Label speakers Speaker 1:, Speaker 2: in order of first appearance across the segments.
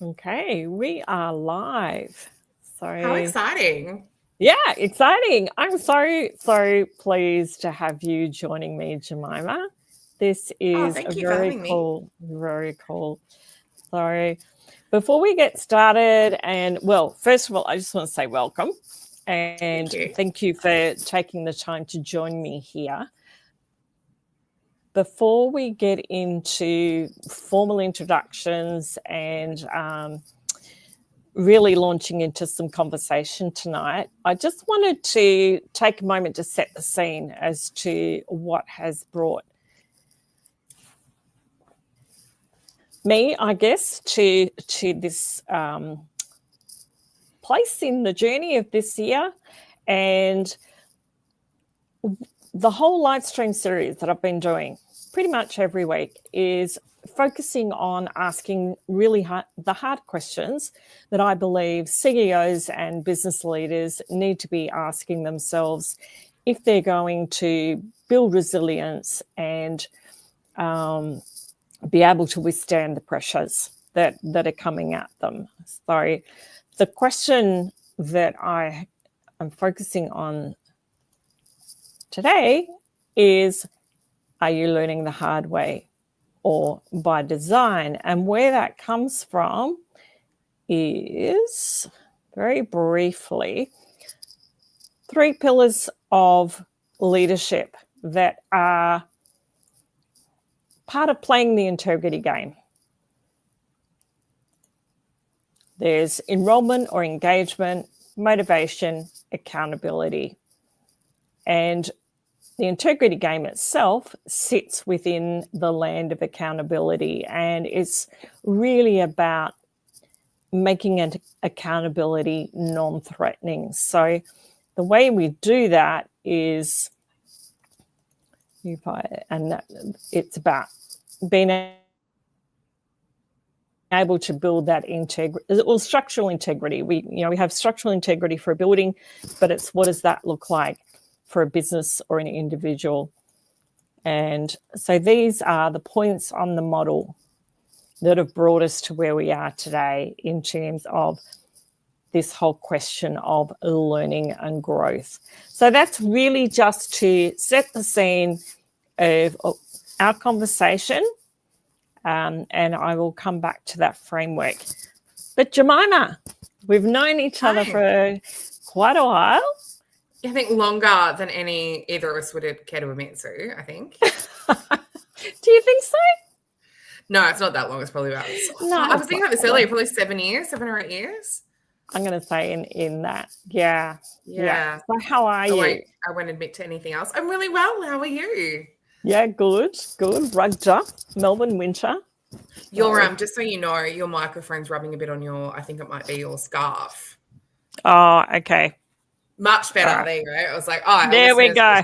Speaker 1: Okay, we are live.
Speaker 2: How exciting.
Speaker 1: Yeah, exciting. I'm so pleased to have you joining me, Jemimah. This is
Speaker 2: Thank you for having me.
Speaker 1: very cool. So before we get started, first of all, I just want to say welcome and thank you for taking the time to join me here. Before we get into formal introductions and really launching into some conversation tonight, I just wanted to take a moment to set the scene as to what has brought me, I guess, to this place in the journey of this year. And the whole live stream series that I've been doing pretty much every week is focusing on asking really the hard questions that I believe CEOs and business leaders need to be asking themselves if they're going to build resilience and be able to withstand the pressures that are coming at them. So the question that I am focusing on today is, are you learning the hard way or by design? And where that comes from is, very briefly, 3 pillars of leadership that are part of playing the integrity game. There's enrollment or engagement, motivation, accountability. And the integrity game itself sits within the land of accountability, and it's really about making an accountability non-threatening. So the way we do that is, it's about being able to build that integrity, or structural integrity. We have structural integrity for a building, but it's what does that look like for a business or an individual? And so these are the points on the model that have brought us to where we are today in terms of this whole question of learning and growth. So that's really just to set the scene of our conversation, and I will come back to that framework. But Jemimah, we've known each other for quite a while.
Speaker 2: I think longer than either of us would care to admit to, I think.
Speaker 1: Do you think so?
Speaker 2: No, it's not that long. It's probably about... I was thinking about this earlier, probably 7 or 8 years.
Speaker 1: I'm going to say in that. Yeah. So how are you?
Speaker 2: I won't admit to anything else. I'm really well. How are you?
Speaker 1: Yeah, good. Rugged up. Melbourne winter.
Speaker 2: Your just so you know, your microphone's rubbing a bit on your, I think it might be your scarf.
Speaker 1: Oh, okay.
Speaker 2: Much better. There you go. I was like,
Speaker 1: there we go.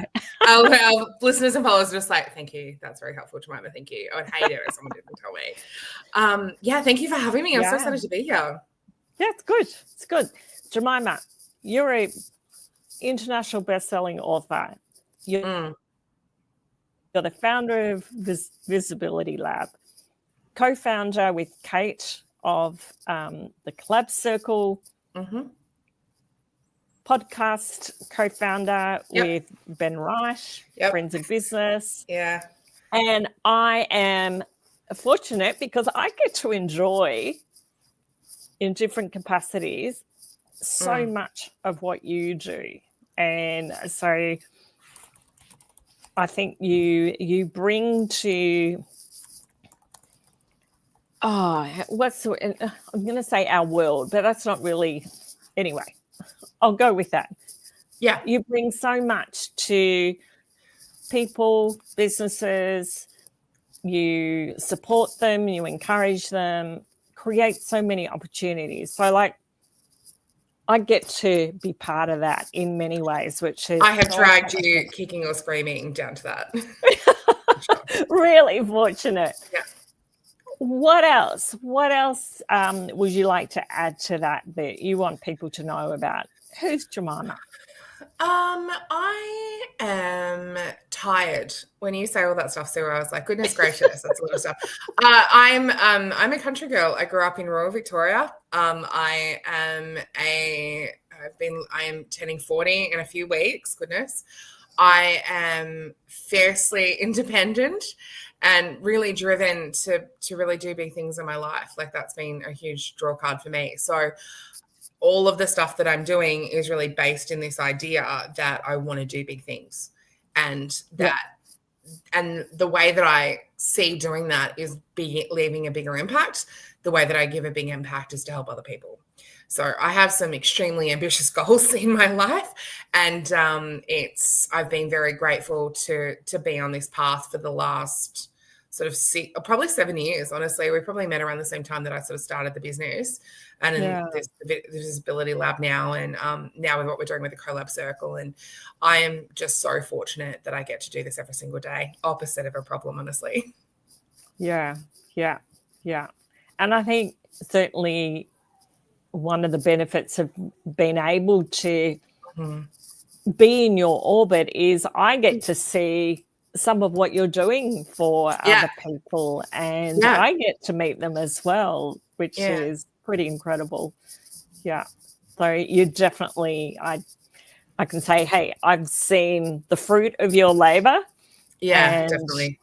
Speaker 2: Our listeners and followers are just like, thank you. That's very helpful, Jemimah. Thank you. I would hate it if someone didn't tell me. Thank you for having me. I'm so excited to be here.
Speaker 1: Yeah, it's good. Jemimah, you're a international best-selling author. You're the founder of Visibility Lab, co-founder with Kate of the Collab Circle, podcast co-founder with Ben Wright, Friends of Business.
Speaker 2: Yeah.
Speaker 1: And I am fortunate because I get to enjoy, in different capacities, so much of what you do. And so I think you bring to, I'm going to say our world, but that's not really, anyway, I'll go with that.
Speaker 2: Yeah.
Speaker 1: You bring so much to people, businesses, you support them, you encourage them, create so many opportunities. So I get to be part of that in many ways, which is...
Speaker 2: I have dragged you kicking or screaming down to that.
Speaker 1: Really fortunate.
Speaker 2: Yeah.
Speaker 1: What else would you like to add to that you want people to know about? Who's Jemimah?
Speaker 2: I am tired. When you say all that stuff, Sue, I was like, goodness gracious, that's a lot of stuff. I'm a country girl. I grew up in rural Victoria. I am turning 40 in a few weeks. Goodness. I am fiercely independent and really driven to really do big things in my life. Like that's been a huge draw card for me. So all of the stuff that I'm doing is really based in this idea that I want to do big things, and and the way that I see doing that is leaving a bigger impact. The way that I give a big impact is to help other people. So I have some extremely ambitious goals in my life, and I've been very grateful to be on this path for the last sort of probably 7 years. Honestly, we probably met around the same time that I sort of started the business, and in this visibility lab now, and now with what we're doing with the collab circle. And I am just so fortunate that I get to do this every single day. Opposite of a problem, honestly.
Speaker 1: Yeah. And I think certainly one of the benefits of being able to be in your orbit is I get to see some of what you're doing for other people, and I get to meet them as well, which is pretty incredible. Yeah. So you definitely, I can say, hey, I've seen the fruit of your labor.
Speaker 2: Yeah, definitely.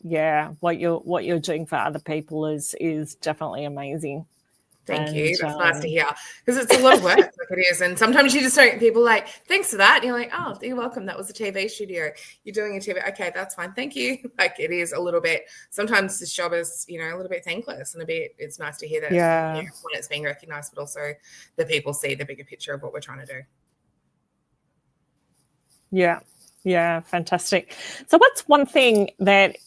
Speaker 1: Yeah, what you're doing for other people is definitely amazing.
Speaker 2: Thank you. That's nice to hear, because it's a lot of work. Like it is. And sometimes you just don't, people like, thanks for that. And you're like, oh, you're welcome. That was a TV studio. You're doing a TV. Okay, that's fine. Thank you. Like it is a little bit, sometimes this job is, a little bit thankless, and it's nice to hear that when it's being recognized, but also the people see the bigger picture of what we're trying to do.
Speaker 1: Yeah, fantastic. So what's one thing that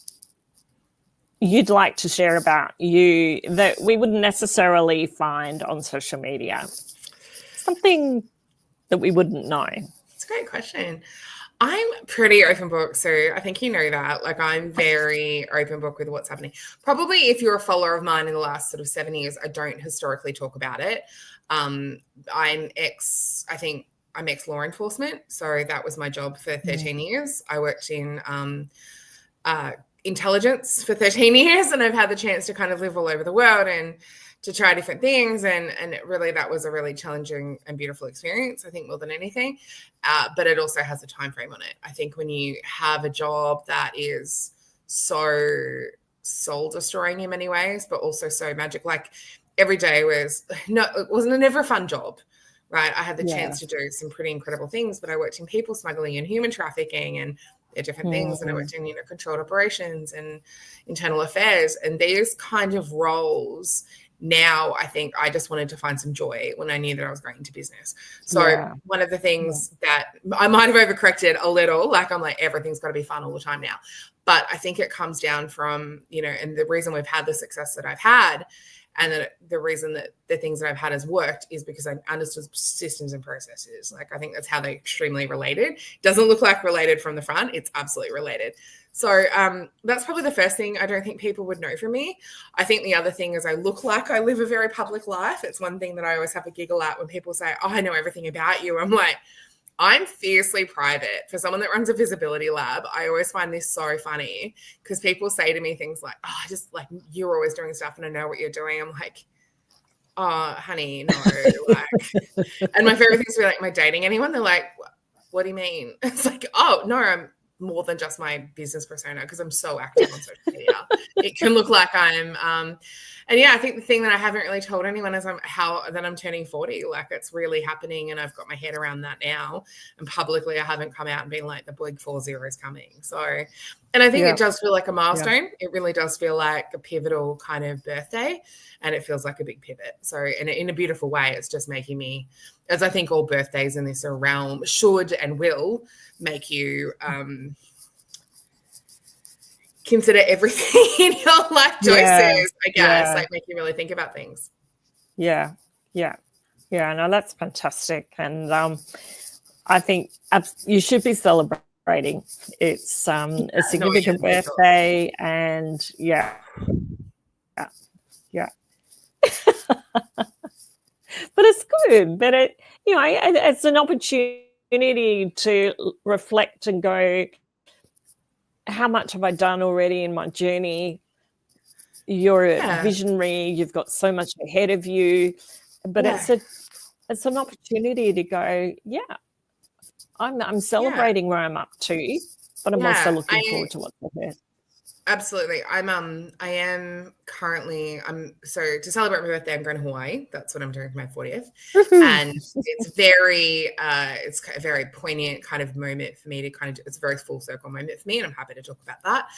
Speaker 1: you'd like to share about you that we wouldn't necessarily find on social media? Something that we wouldn't know.
Speaker 2: It's a great question. I'm pretty open book, so I think you know that. Like I'm very open book with what's happening. Probably if you're a follower of mine in the last sort of 7 years, I don't historically talk about it. I'm ex-law enforcement, so that was my job for 13 years. I worked in intelligence for 13 years, and I've had the chance to kind of live all over the world and to try different things, and that was a really challenging and beautiful experience, I think, more than anything. But it also has a time frame on it. I think when you have a job that is so soul destroying in many ways, but also so magic, like every day it wasn't never a fun job. Right. I had the chance to do some pretty incredible things, but I worked in people smuggling and human trafficking and different things. And I worked in, controlled operations and internal affairs, and these kind of roles. Now, I think I just wanted to find some joy when I knew that I was going into business. So one of the things that I might have overcorrected a little, like I'm like, everything's got to be fun all the time now. But I think it comes down from, and the reason we've had the success that I've had, and then the reason that the things that I've had has worked is because I understood systems and processes. Like I think that's how they're extremely related. Doesn't look like related from the front. It's absolutely related. So that's probably the first thing I don't think people would know from me. I think the other thing is I look like I live a very public life. It's one thing that I always have a giggle at when people say, oh, I know everything about you. I'm like, I'm fiercely private. For someone that runs a visibility lab, I always find this so funny because people say to me things like, oh, I just like you're always doing stuff and I know what you're doing. I'm like, oh, honey, no. And my favorite things to be like, am I dating anyone? They're like, what do you mean? It's like, oh, no, I'm more than just my business persona because I'm so active on social media. It can look like I'm and I think the thing that I haven't really told anyone is that I'm turning 40. Like it's really happening, and I've got my head around that now. And publicly I haven't come out and been like the big 40 is coming. So, and I think it does feel like a milestone. It really does feel like a pivotal kind of birthday, and it feels like a big pivot. So in a beautiful way, it's just making me, as I think all birthdays in this realm should and will make you consider everything in your life choices, I guess, like make you really think about things.
Speaker 1: Yeah. No, that's fantastic. And I think you should be celebrating. It's a significant birthday, and yeah. But it's good. But it's an opportunity opportunity to reflect and go, how much have I done already in my journey? You're a visionary, you've got so much ahead of you, but it's an opportunity to go, I'm celebrating where I'm up to, but I'm also looking forward to what's ahead.
Speaker 2: Absolutely. I am currently, so to celebrate my birthday, I'm going to Hawaii. That's what I'm doing for my 40th. And it's a very poignant kind of moment for me to it's a very full circle moment for me, and I'm happy to talk about that.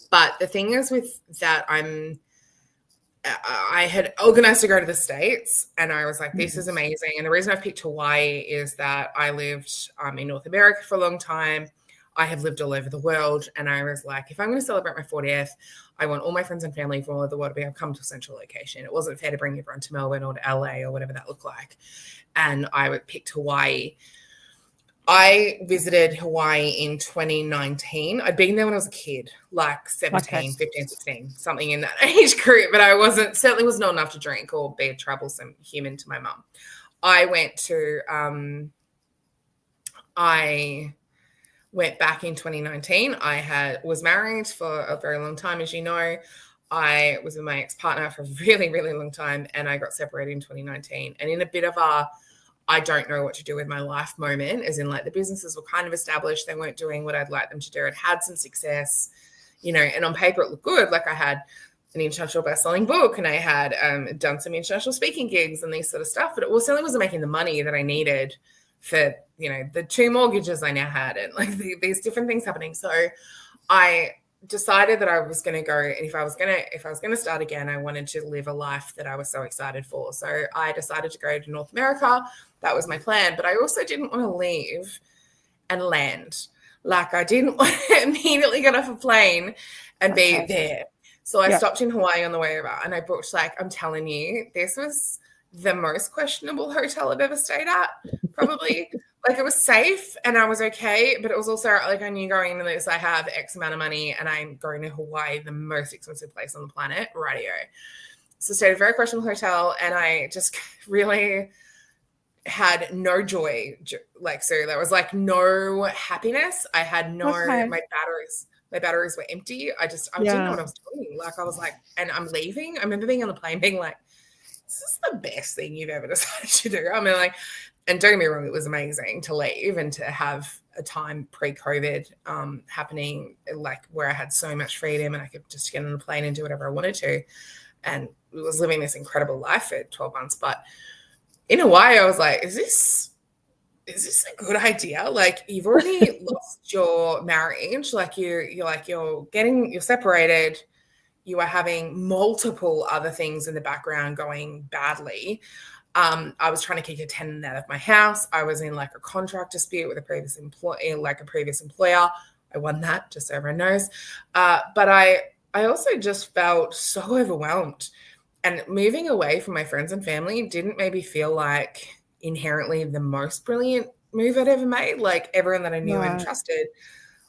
Speaker 2: But the thing is with that, I had organized to go to the States, and I was like, this is amazing. And the reason I've picked Hawaii is that I lived in North America for a long time. I have lived all over the world, and I was like, if I'm going to celebrate my 40th, I want all my friends and family from all over the world to be able to come to a central location. It wasn't fair to bring everyone to Melbourne or to LA or whatever that looked like. And I picked Hawaii. I visited Hawaii in 2019. I'd been there when I was a kid, like 17, 15, 16, something in that age group, but I certainly wasn't old enough to drink or be a troublesome human to my mum. I went back in 2019. I was married for a very long time, as you know. I was with my ex-partner for a really, really long time, and I got separated in 2019. And in a bit of I don't know what to do with my life moment, as in like the businesses were kind of established. They weren't doing what I'd like them to do. It had some success, and on paper it looked good. Like I had an international best-selling book, and I had done some international speaking gigs and these sort of stuff, but it certainly wasn't making the money that I needed for, the 2 mortgages I now had, and like these different things happening. So I decided that I was going to go, and if I was going to start again, I wanted to live a life that I was so excited for. So I decided to go to North America. That was my plan. But I also didn't want to leave and land. Like I didn't want to immediately get off a plane and be there. So I stopped in Hawaii on the way over, and I booked, I'm telling you, this was the most questionable hotel I've ever stayed at, probably. Like it was safe and I was okay, but it was also like I knew going into this, I have X amount of money and I'm going to Hawaii, the most expensive place on the planet, radio. So I stayed at a very questionable hotel, and I just really had no joy. So there was like no happiness. I had my batteries were empty. I didn't know what I was doing. Like I was like, and I'm leaving. I remember being on the plane being like, this is the best thing you've ever decided to do. I mean, like, and don't get me wrong, it was amazing to leave and to have a time pre-COVID happening, like where I had so much freedom and I could just get on the plane and do whatever I wanted to. And was living this incredible life for 12 months. But in Hawaii, I was like, is this a good idea? Like you've already lost your marriage. Like you're separated. You are having multiple other things in the background going badly. I was trying to kick a tenant out of my house. I was in like a contract dispute with a previous employer. I won that, just so everyone knows. But I also just felt so overwhelmed, and moving away from my friends and family didn't maybe feel like inherently the most brilliant move I'd ever made. Like everyone that I knew and trusted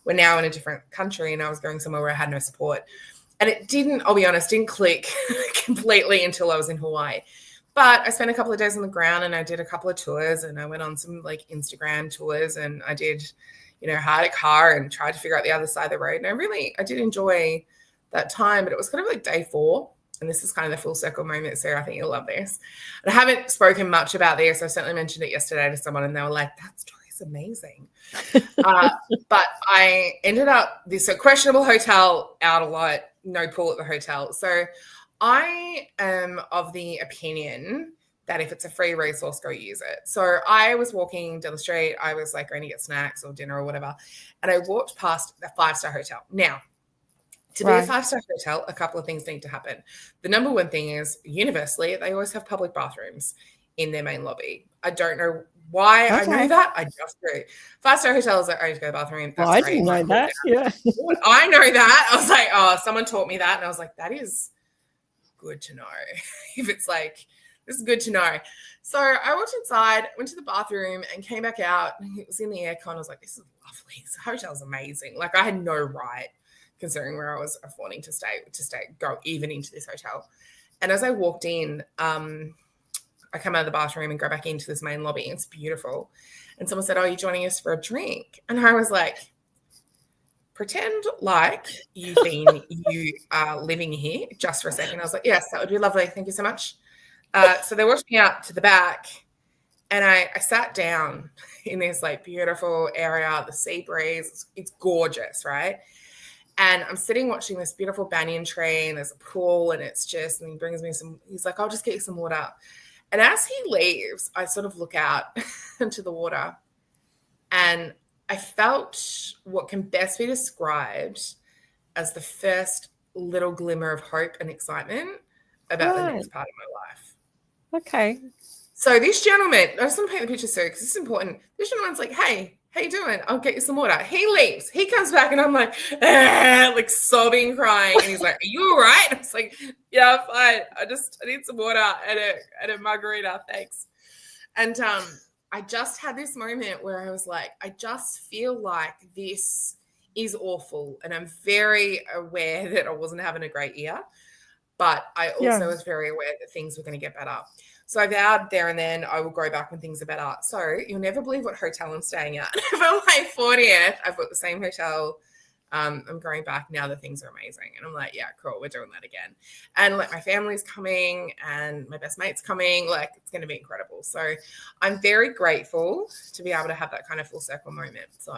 Speaker 2: were now in a different country, and I was going somewhere where I had no support. And it I'll be honest, didn't click completely until I was in Hawaii. But I spent a couple of days on the ground, and I did a couple of tours, and I went on some like Instagram tours, and I did, hired a car and tried to figure out the other side of the road. And I did enjoy that time, but it was kind of like day 4. And this is kind of the full circle moment, Sarah. I think you'll love this. And I haven't spoken much about this. I certainly mentioned it yesterday to someone, and they were like, that story is amazing. But I ended up this questionable hotel, out a lot, no pool at the hotel. So I am of the opinion that if it's a free resource, go use it. So I was walking down the street. I was like going to get snacks or dinner or whatever. And I walked past a 5-star hotel. Now, to be a 5-star hotel, a couple of things need to happen. The number one thing is universally, they always have public bathrooms in their main lobby. I don't know why I know that. I just do. 5-star hotels are always go to the bathroom. That's
Speaker 1: I didn't know that. Yeah.
Speaker 2: I know that. I was like, oh, someone taught me that. And I was like, that is good to know. If it's like, this is good to know. So I walked inside, went to the bathroom and came back out. It was in the aircon. I was like, this is lovely. This hotel's amazing. Like I had no right, considering where I was affording to go even into this hotel. And as I walked in, I I come out of the bathroom and go back into this main lobby. It's beautiful. And someone said, "Oh, are you joining us for a drink?" And I was like, pretend like you think you are living here just for a second. I was like, yes, that would be lovely. Thank you so much. So they washed me out to the back, and I sat down in this like beautiful area, the sea breeze. It's gorgeous, right? And I'm sitting watching this beautiful banyan tree, and there's a pool, and it's just, and he brings me some, he's like, "I'll just get you some water." And as he leaves, I sort of look out into the water, and I felt what can best be described as the first little glimmer of hope and excitement about the next part of my life.
Speaker 1: Okay.
Speaker 2: So this gentleman, I just want to paint the picture, sir, because this is important. This gentleman's like, "Hey, how you doing? I'll get you some water." He leaves. He comes back, and I'm like sobbing, crying. And he's like, "Are you all right?" I was like, "Yeah, I'm fine. I need some water and a margarita, thanks." And I just had this moment where I was like, I just feel like this is awful. And I'm very aware that I wasn't having a great year, but I also was very aware that things were going to get better. So I vowed there and then I will go back when things are better. So you'll never believe what hotel I'm staying at. For my 40th, I've got the same hotel. I'm going back now that things are amazing. And I'm like, yeah, cool, we're doing that again. And like my family's coming and my best mate's coming. Like it's going to be incredible. So I'm very grateful to be able to have that kind of full circle moment. So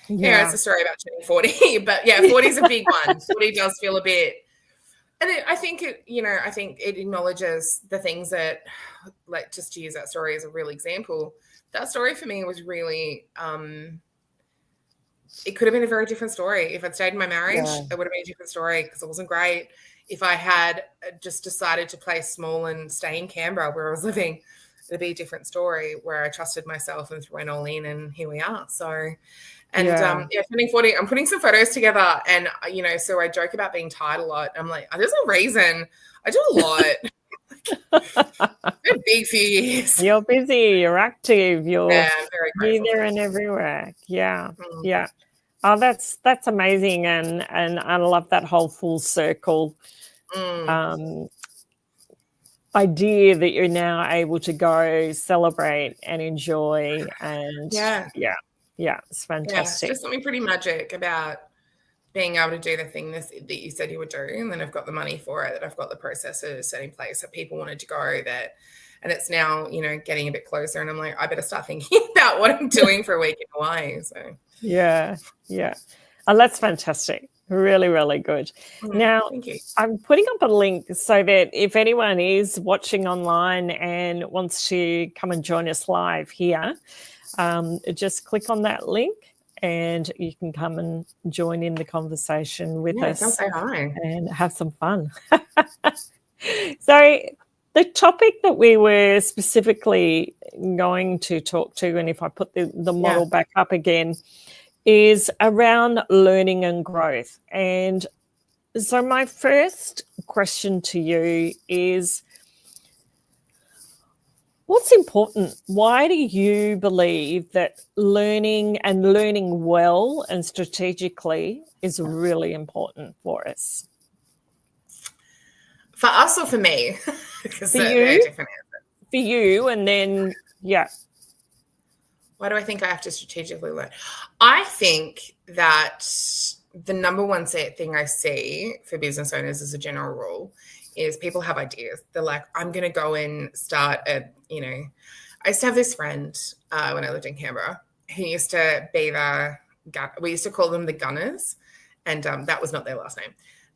Speaker 2: yeah, it's a story about turning 40. But yeah, 40 is a big one. 40 does feel a bit. And I think it acknowledges the things that, like, just to use that story as a real example, that story for me was really, it could have been a very different story. If I'd stayed in my marriage, it would have been a different story because it wasn't great. If I had just decided to play small and stay in Canberra where I was living, it'd be a different story where I trusted myself and went all in, and here we are. So, and turning 40, I'm putting some photos together, and so I joke about being tired a lot. I'm like, there's a reason. I do a lot. Been a big few years.
Speaker 1: You're busy. You're active. You're
Speaker 2: very
Speaker 1: here, there, and everywhere. Yeah, yeah. Oh, that's amazing, and I love that whole full circle idea that you're now able to go celebrate and enjoy, and it's fantastic.
Speaker 2: Yeah, it's just something pretty magic about being able to do the thing that you said you would do, and then I've got the money for it, that I've got the processes set in place that people wanted to go, that, and it's now getting a bit closer, and I'm like, I better start thinking about what I'm doing for a week in Hawaii. So
Speaker 1: yeah, oh, that's fantastic. Really, really good. Now,
Speaker 2: thank you.
Speaker 1: I'm putting up a link so that if anyone is watching online and wants to come and join us live here, just click on that link and you can come and join in the conversation with us.
Speaker 2: Come say hi.
Speaker 1: And have some fun. So the topic that we were specifically going to talk to, and if I put the model back up again, is around learning and growth. And so my first question to you is, what's important? Why do you believe that learning and learning well and strategically is really important for us?
Speaker 2: For us or for me? Because
Speaker 1: they're different answers. For you, and then,
Speaker 2: Why do I think I have to strategically learn? I think that the number one thing I see for business owners as a general rule is people have ideas. They're like, I'm going to go and start I used to have this friend when I lived in Canberra who used to be we used to call them the Gunners, and that was not their last name.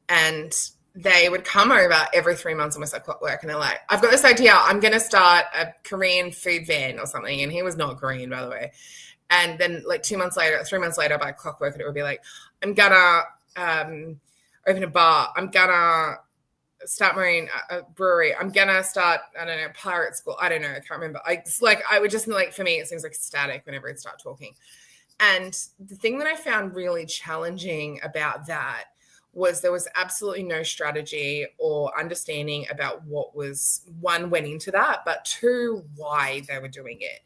Speaker 2: And they would come over every 3 months on my clock work, and they're like, I've got this idea. I'm going to start a Korean food van or something. And he was not Korean, by the way. And then like 3 months later, by clockwork, it would be like, I'm going to open a bar. I'm going to start marine a brewery. I'm going to start, I don't know, pirate school. I don't know. I can't remember. I would just for me, it seems like static whenever I'd start talking. And the thing that I found really challenging about that was there was absolutely no strategy or understanding about what went into that, but two, why they were doing it.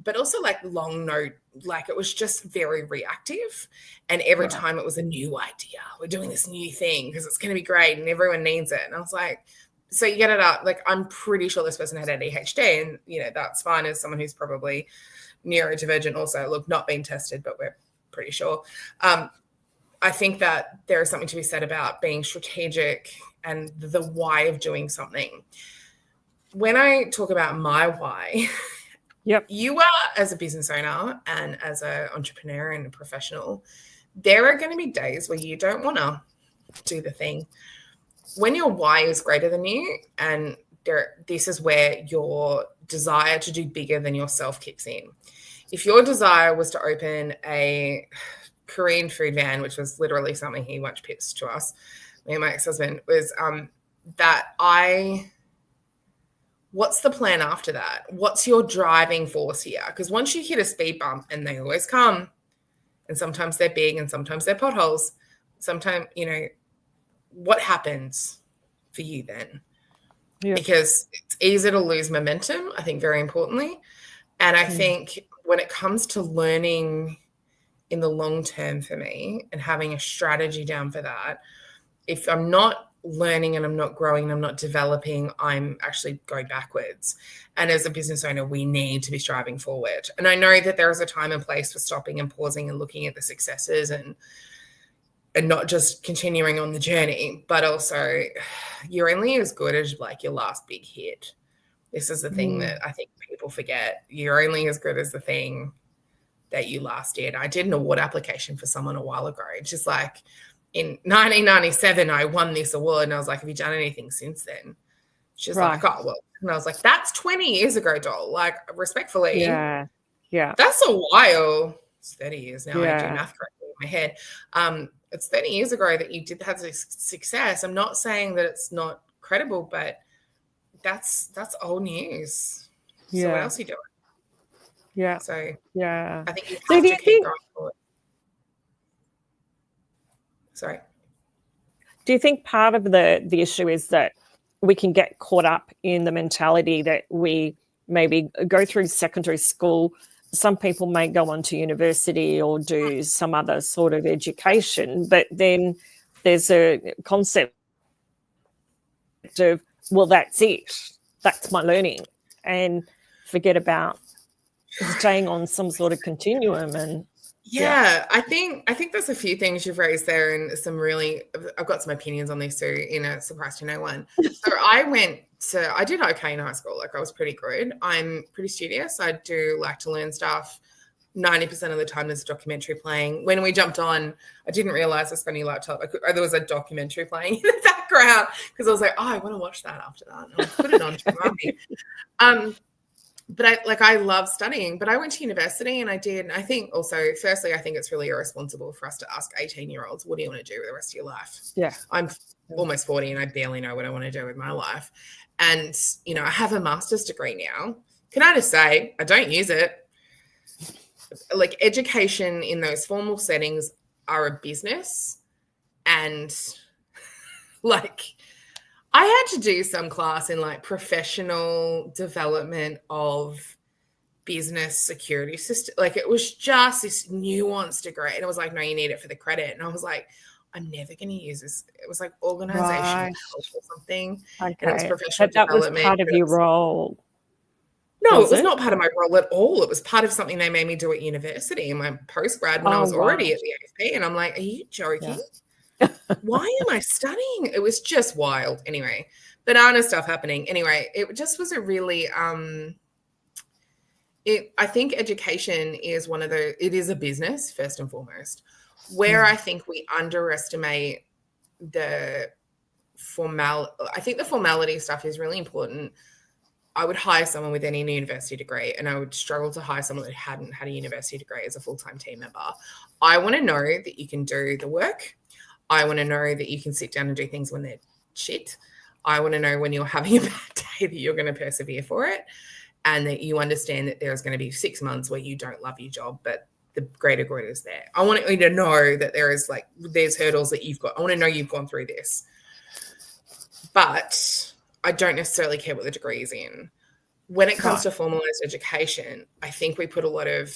Speaker 2: But also long note, it was just very reactive. And every time it was a new idea, we're doing this new thing because it's going to be great and everyone needs it. And I was like, So you get it up, like, I'm pretty sure this person had ADHD, and, you know, that's fine as someone who's probably neurodivergent also. Look, not being tested, but we're pretty sure. I think that there is something to be said about being strategic and the why of doing something. When I talk about my why,
Speaker 1: Yep.
Speaker 2: you are, as a business owner and as an entrepreneur and a professional, there are going to be days where you don't want to do the thing. When your why is greater than you, and this is where your desire to do bigger than yourself kicks in. If your desire was to open a Korean food van, which was literally something he once pitched to us, me and my ex-husband, was what's the plan after that? What's your driving force here? Because once you hit a speed bump, and they always come, and sometimes they're big and sometimes they're potholes, sometimes, you know, what happens for you then? Yeah. Because it's easy to lose momentum, I think, very importantly. And I think when it comes to learning in the long term for me and having a strategy down for that, if I'm not learning and I'm not growing and I'm not developing, I'm actually going backwards. And as a business owner, we need to be striving forward. And I know that there is a time and place for stopping and pausing and looking at the successes and not just continuing on the journey, but also you're only as good as like your last big hit. This is the thing that I think people forget. You're only as good as the thing that you last did. I did an award application for someone a while ago. It's just like, in 1997, I won this award, and I was like, have you done anything since then? She's like, oh, well. And I was like, that's 20 years ago, doll. Like, respectfully.
Speaker 1: Yeah.
Speaker 2: That's a while. It's 30 years now. I do math correctly in my head. It's 30 years ago that you did have success. I'm not saying that it's not credible, but that's old news. So what else are you doing?
Speaker 1: Yeah.
Speaker 2: So I think you have to keep going forward. Sorry.
Speaker 1: Do you think part of the issue is that we can get caught up in the mentality that we maybe go through secondary school? Some people may go on to university or do some other sort of education, but then there's a concept of, well, that's it. That's my learning. And forget about staying on some sort of continuum. And
Speaker 2: I think there's a few things you've raised there, and I've got some opinions on this too, in a surprise to no one. So I did okay in high school. Like, I was pretty good. I'm pretty studious. I do like to learn stuff. 90% of the time there's a documentary playing. When we jumped on, I didn't realize I was spending laptop. There was a documentary playing in the background because I was like, oh, I want to watch that after that. And I'll put it on to remind me. But I love studying, but I went to university and I did. And I think also, firstly, I think it's really irresponsible for us to ask 18-year-olds, what do you want to do with the rest of your life?
Speaker 1: Yeah.
Speaker 2: I'm almost 40 and I barely know what I want to do with my life. And, you know, I have a master's degree now. Can I just say, I don't use it. Like, education in those formal settings are a business. And like, I had to do some class in like professional development of business security system. Like, it was just this nuanced degree. And it was like, no, you need it for the credit. And I was like, I'm never going to use this. It was like organizational health or something.
Speaker 1: Okay.
Speaker 2: And it was professional development.
Speaker 1: That was part of your role.
Speaker 2: No, it was not part of my role at all. It was part of something they made me do at university in my postgrad when I was already at the AFP. And I'm like, are you joking? Yeah. Why am I studying? It was just wild. Anyway, banana stuff happening. Anyway, it just was a really, I think education is it is a business first and foremost, where I think we underestimate I think the formality stuff is really important. I would hire someone with any university degree, and I would struggle to hire someone that hadn't had a university degree as a full-time team member. I want to know that you can do the work. I want to know that you can sit down and do things when they're shit. I want to know when you're having a bad day that you're going to persevere for it, and that you understand that there's going to be 6 months where you don't love your job, but the greater good is there. I want you to know that there's hurdles that you've got. I want to know you've gone through this. But I don't necessarily care what the degree is in. When it comes to formalized education, I think we put a lot of,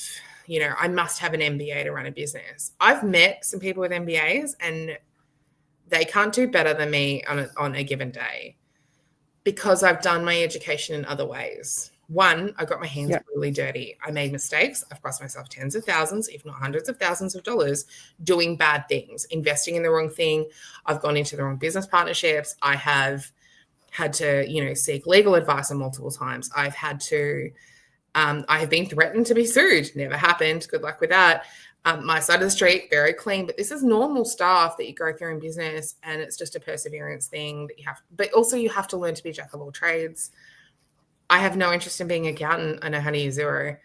Speaker 2: I must have an MBA to run a business. I've met some people with MBAs and they can't do better than me on a given day. because I've done my education in other ways. One, I got my hands really dirty. I made mistakes. I've cost myself tens of thousands, if not hundreds of thousands of dollars, doing bad things, investing in the wrong thing. I've gone into the wrong business partnerships. I have had to, seek legal advice on multiple times. I've had to, I have been threatened to be sued. Never happened. Good luck with that. My side of the street, very clean, but this is normal stuff that you go through in business, and it's just a perseverance thing that you have. But also you have to learn to be a jack of all trades. I have no interest in being an accountant. I know how to use Xero.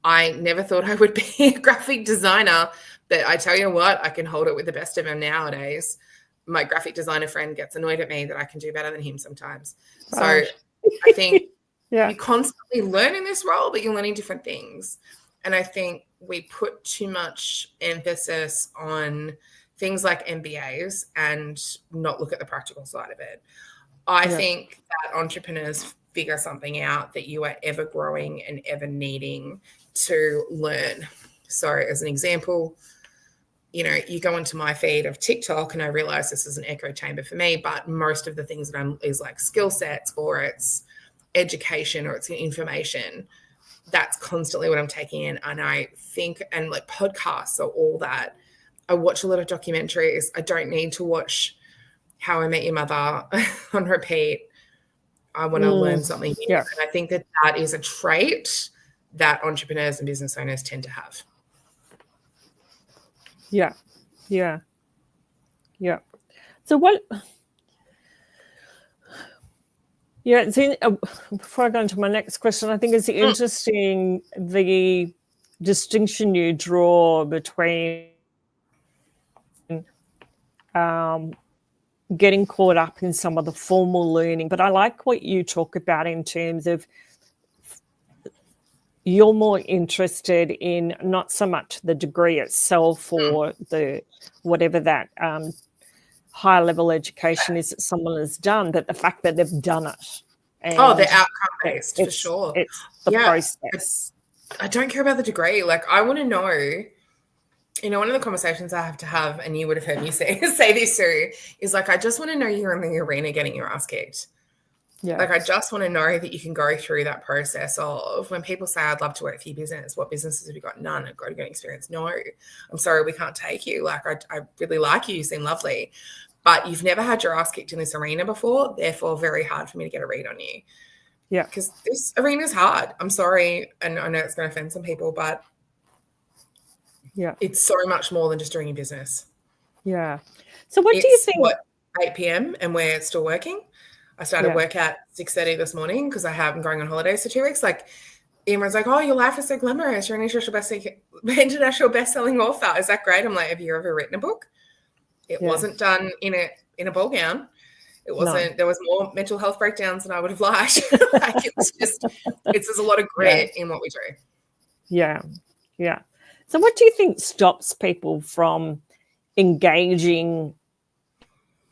Speaker 2: I never thought I would be a graphic designer, but I tell you what, I can hold it with the best of them nowadays. My graphic designer friend gets annoyed at me that I can do better than him sometimes. So I think you constantly learn in this role, but you're learning different things. And I think we put too much emphasis on things like MBAs and not look at the practical side of it. I think that entrepreneurs figure something out that you are ever growing and ever needing to learn. So as an example, you go into my feed of TikTok, and I realize this is an echo chamber for me, but most of the things that I'm is like skill sets, or it's education, or it's information. That's constantly what I'm taking in. And I think, and like podcasts or all that, I watch a lot of documentaries. I don't need to watch How I Met Your Mother on repeat. I want to learn something new. Yeah. And I think that is a trait that entrepreneurs and business owners tend to have.
Speaker 1: Yeah. So what? Yeah. Before I go into my next question, I think it's interesting the distinction you draw between getting caught up in some of the formal learning, but I like what you talk about in terms of you're more interested in not so much the degree itself or the whatever that high level education is that someone has done, but the fact that they've done it.
Speaker 2: And the outcome based, for sure.
Speaker 1: It's the process.
Speaker 2: I don't care about the degree. Like, I want to know. One of the conversations I have to have, and you would have heard me say this too, is like, I just want to know you're in the arena getting your ass kicked. Yeah. Like, I just want to know that you can go through that process of when people say, I'd love to work for your business. What businesses have you got? None. I've got to get experience. No, I'm sorry, we can't take you. Like, I really like you. You seem lovely. But you've never had your ass kicked in this arena before. Therefore, very hard for me to get a read on you. Yeah. Because this arena is hard. I'm sorry. And I know it's going to offend some people, but it's so much more than just doing your business.
Speaker 1: Yeah. So what do you think?
Speaker 2: 8 p.m. and we're still working. I started work at 6:30 this morning because I'm going on holidays for 2 weeks. Like, everyone's like, oh, your life is so glamorous. You're an international best-selling author. Is that great? I'm like, have you ever written a book? It wasn't done in a ball gown. It wasn't. No. There was more mental health breakdowns than I would have liked. Like, there's a lot of grit in what we do.
Speaker 1: Yeah. So what do you think stops people from engaging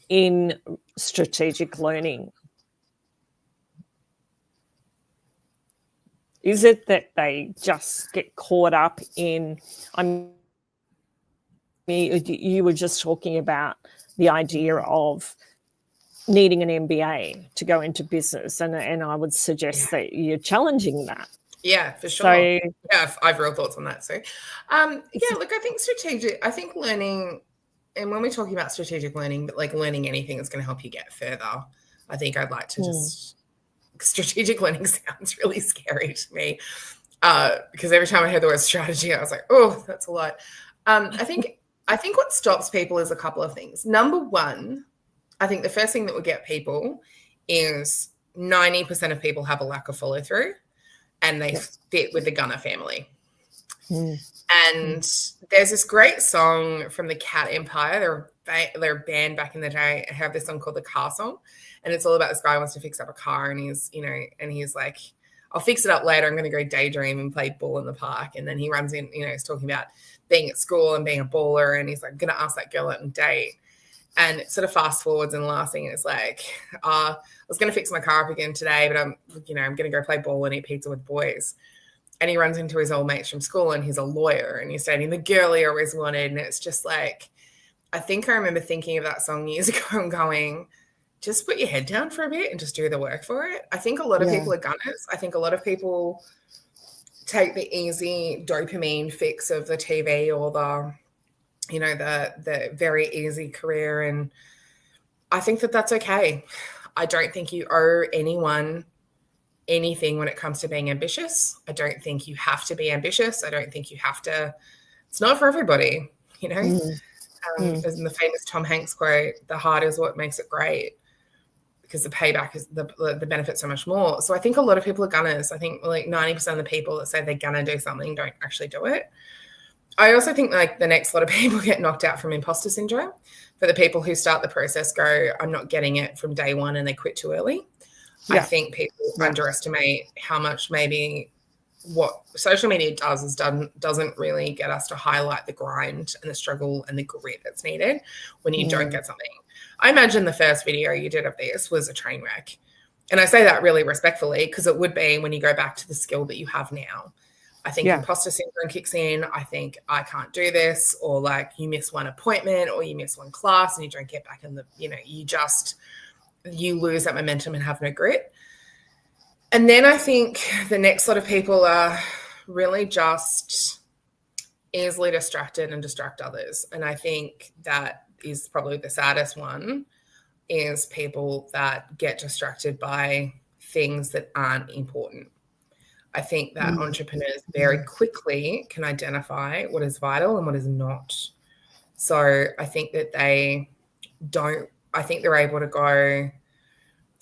Speaker 1: in strategic learning? Is it that they just get caught up in, you were just talking about the idea of needing an MBA to go into business, and I would suggest that you're challenging that.
Speaker 2: Yeah, for sure. So, I have real thoughts on that. So, look, I think learning, and when we're talking about strategic learning, but like learning anything that's going to help you get further, I think I'd like to strategic learning sounds really scary to me because every time I heard the word strategy, I was like, oh, that's a lot. I think what stops people is a couple of things. Number one, I think the first thing that would get people is 90% of people have a lack of follow through. And they fit with the Gunner family. And there's this great song from the Cat Empire. They're a band back in the day. I have this song called The Car Song. And it's all about this guy who wants to fix up a car. And he's like, I'll fix it up later. I'm going to go daydream and play ball in the park. And then he runs in, he's talking about being at school and being a baller. And he's like, I'm going to ask that girl out on a date. And it sort of fast forwards, and the last thing is like, I was going to fix my car up again today, but I'm going to go play ball and eat pizza with boys. And he runs into his old mates from school, and he's a lawyer, and he's dating the girl he always wanted. And it's just like, I think I remember thinking of that song years ago and going, just put your head down for a bit and just do the work for it. I think a lot of people are gunners. I think a lot of people take the easy dopamine fix of the TV or the very easy career. And I think that that's okay. I don't think you owe anyone anything when it comes to being ambitious. I don't think you have to be ambitious. I don't think you have to. It's not for everybody, As in the famous Tom Hanks quote, the hard is what makes it great, because the payback is the benefit so much more. So I think a lot of people are gunners. I think like 90% of the people that say they're gonna do something don't actually do it. I also think like the next lot of people get knocked out from imposter syndrome. For the people who start the process go, I'm not getting it from day one, and they quit too early. I think people underestimate how much maybe what social media does is doesn't really get us to highlight the grind and the struggle and the grit that's needed when you don't get something. I imagine the first video you did of this was a train wreck. And I say that really respectfully, because it would be when you go back to the skill that you have now. I think imposter syndrome kicks in. I think I can't do this, or like you miss one appointment or you miss one class and you don't get back in the, you lose that momentum and have no grit. And then I think the next lot of people are really just easily distracted and distract others. And I think that is probably the saddest one, is people that get distracted by things that aren't important. I think that entrepreneurs very quickly can identify what is vital and what is not. So I think that they're able to go.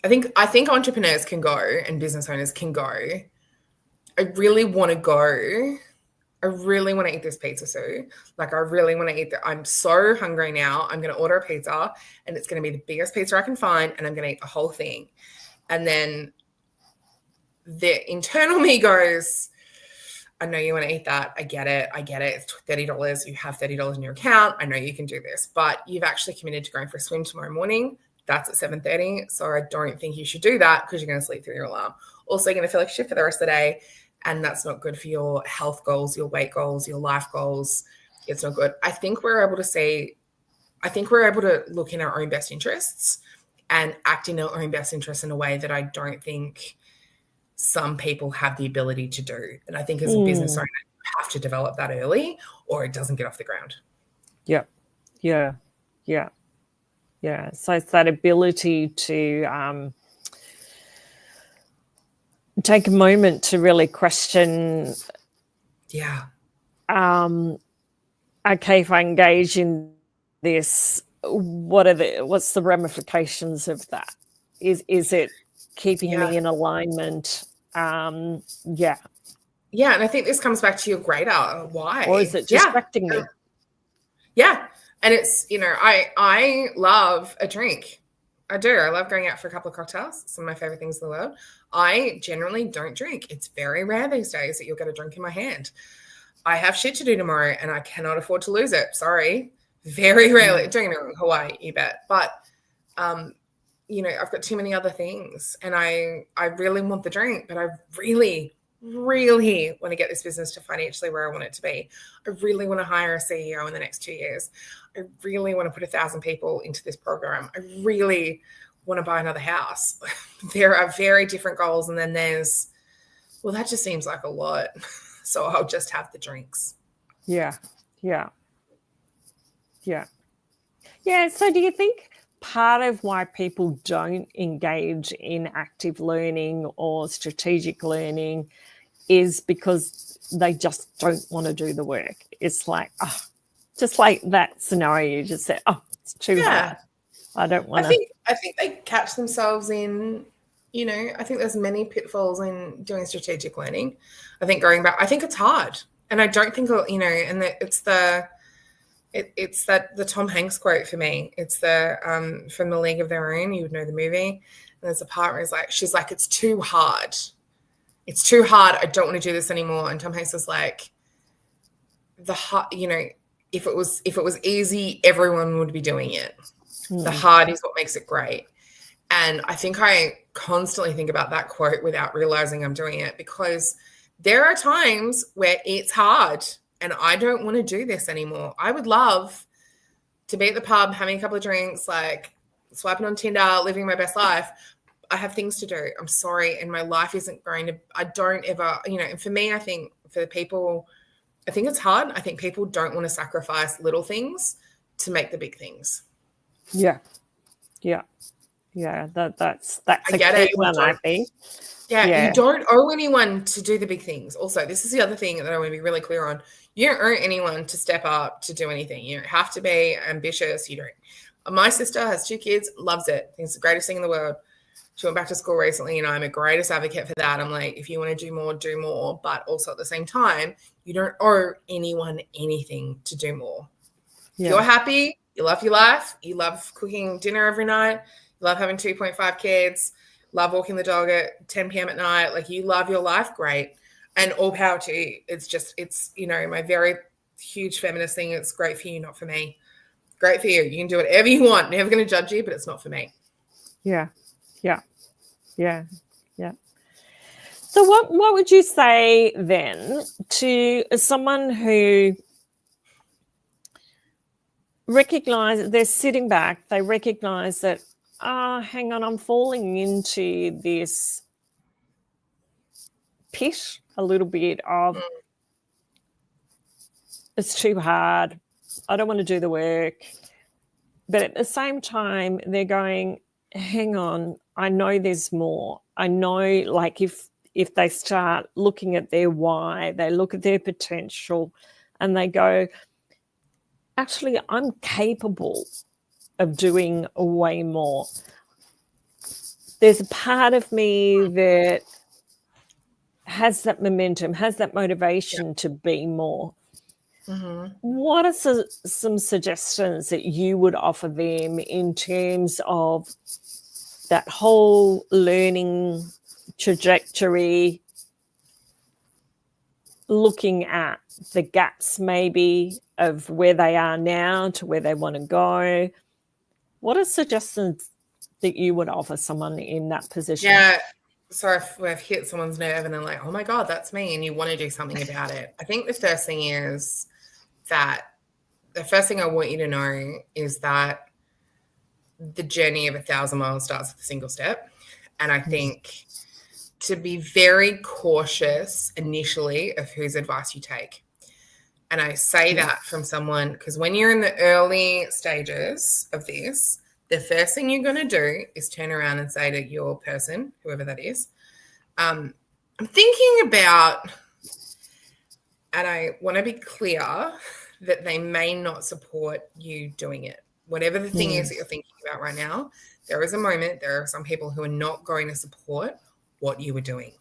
Speaker 2: I think entrepreneurs can go, and business owners can go, I really want to go. I really want to eat this pizza soup. Like, I really want to eat that. I'm so hungry now. I'm going to order a pizza, and it's going to be the biggest pizza I can find, and I'm going to eat the whole thing. And then the internal me goes, I know you want to eat that. I get it. It's $30. You have $30 in your account. I know you can do this, but you've actually committed to going for a swim tomorrow morning. That's at 7:30. So I don't think you should do that, because you're going to sleep through your alarm. Also, you're going to feel like shit for the rest of the day. And that's not good for your health goals, your weight goals, your life goals. It's not good. I think we're able to look in our own best interests and act in our own best interests in a way that I don't think some people have the ability to do. And I think as a business owner, you have to develop that early, or it doesn't get off the ground.
Speaker 1: Yeah. So it's that ability to take a moment to really question. Okay, if I engage in this, what's the ramifications of that? Is it keeping me in alignment? And I think this comes back to your greater why. Or is it distracting me?
Speaker 2: Yeah. And it's, I love a drink. I do. I love going out for a couple of cocktails. Some of my favorite things in the world. I generally don't drink. It's very rare these days that you'll get a drink in my hand. I have shit to do tomorrow, and I cannot afford to lose it. Sorry. Very rarely. Don't get me wrong, Hawaii, you bet. But, I've got too many other things, and I really want the drink, but I really, really want to get this business to financially where I want it to be. I really want to hire a CEO in the next 2 years. I really want to put 1,000 people into this program. I really want to buy another house. There are very different goals. And then there's, well, that just seems like a lot. So I'll just have the drinks.
Speaker 1: Yeah. So do you think part of why people don't engage in active learning or strategic learning is because they just don't want to do the work? It's like, just like that scenario you just said, it's too hard. I don't want to.
Speaker 2: I think they catch themselves in, I think there's many pitfalls in doing strategic learning. I think going back, I think it's hard. And I don't think, and it's the Tom Hanks quote for me. It's the from The League of Their Own. You would know the movie. And there's a part where she's like, it's too hard. It's too hard. I don't want to do this anymore. And Tom Hanks is like, if it was easy, everyone would be doing it. The hard is what makes it great. And I think I constantly think about that quote without realizing I'm doing it, because there are times where it's hard and I don't want to do this anymore. I would love to be at the pub, having a couple of drinks, like swiping on Tinder, living my best life. I have things to do. I'm sorry. And my life isn't going to, I don't ever, and for me, I think for the people, I think it's hard. I think people don't want to sacrifice little things to make the big things.
Speaker 1: Yeah. That's a key one, I think.
Speaker 2: Yeah, you don't owe anyone to do the big things. Also, this is the other thing that I want to be really clear on. You don't owe anyone to step up to do anything. You don't have to be ambitious. You don't. My sister has 2 kids, loves it. Thinks it's the greatest thing in the world. She went back to school recently, and I'm a greatest advocate for that. I'm like, if you want to do more, do more. But also at the same time, you don't owe anyone anything to do more. Yeah. If you're happy, you love your life, you love cooking dinner every night, you love having 2.5 kids, love walking the dog at 10 p.m. at night, like you love your life, great. And all power to you. It's my very huge feminist thing. It's great for you, not for me. Great for you. You can do whatever you want. Never going to judge you, but it's not for me.
Speaker 1: Yeah. So what would you say then to someone who recognize they're sitting back, they recognize that, hang on, I'm falling into this pit a little bit of it's too hard, I don't want to do the work. But at the same time, they're going, hang on, I know there's more. I know, like, if they start looking at their why, they look at their potential and they go, actually, I'm capable of doing way more. There's a part of me that has that momentum, has that motivation to be more. Mm-hmm. What are some suggestions that you would offer them in terms of that whole learning trajectory, looking at the gaps maybe of where they are now to where they want to go? What are suggestions that you would offer someone in that position?
Speaker 2: Yeah, so if we've hit someone's nerve and they're like, oh my God, that's me, and you want to do something about it, I think the first thing is that the first thing I want you to know is that the journey of 1,000 miles starts with a single step. And I think to be very cautious initially of whose advice you take. And I say that from someone, because when you're in the early stages of this, the first thing you're going to do is turn around and say to your person, whoever that is, I'm thinking about, and I want to be clear that they may not support you doing it. Whatever the thing is that you're thinking about right now, there is a moment, there are some people who are not going to support what you were doing.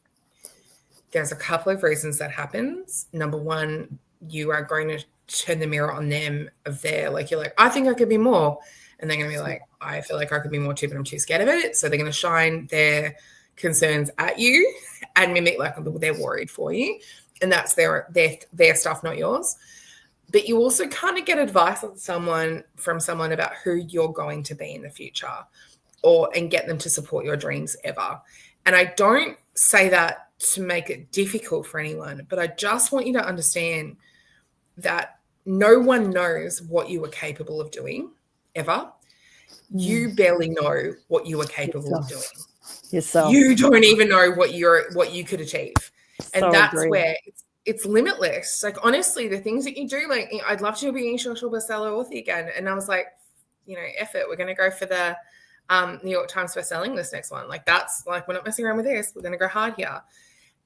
Speaker 2: There's a couple of reasons that happens. Number one, you are going to turn the mirror on them of their, like, you're like, I think I could be more. And they're going to be like, I feel like I could be more too, but I'm too scared of it. So they're going to shine their concerns at you and mimic like they're worried for you. And that's their stuff, not yours. But you also kind of get advice from someone about who you're going to be in the future, and get them to support your dreams ever. And I don't say that to make it difficult for anyone, but I just want you to understand that no one knows what you are capable of doing ever. You barely know what you are capable of doing.
Speaker 1: Yourself.
Speaker 2: You don't even know what you could achieve. And that's where it's limitless. Like, honestly, the things that you do, like, I'd love to be an international bestseller author again. And I was like, F it. We're going to go for the New York Times bestselling list next one. Like, that's like, we're not messing around with this. We're going to go hard here.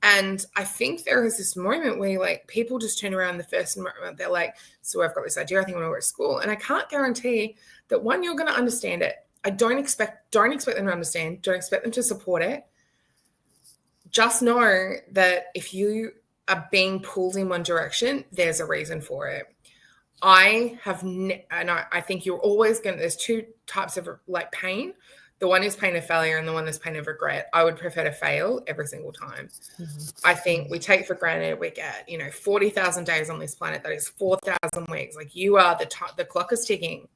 Speaker 2: And I think there is this moment where, like, people just turn around the first moment. They're like, so I've got this idea. I think I want to go to school. And I can't guarantee that, one, you're going to understand it. I don't expect them to understand. Don't expect them to support it. Just know that if you are being pulled in one direction, there's a reason for it. I think you're always there's 2 types of, like, pain. The one is pain of failure and the one is pain of regret. I would prefer to fail every single time. Mm-hmm. I think we take for granted we get, 40,000 days on this planet. That is 4,000 weeks. Like, you are the clock is ticking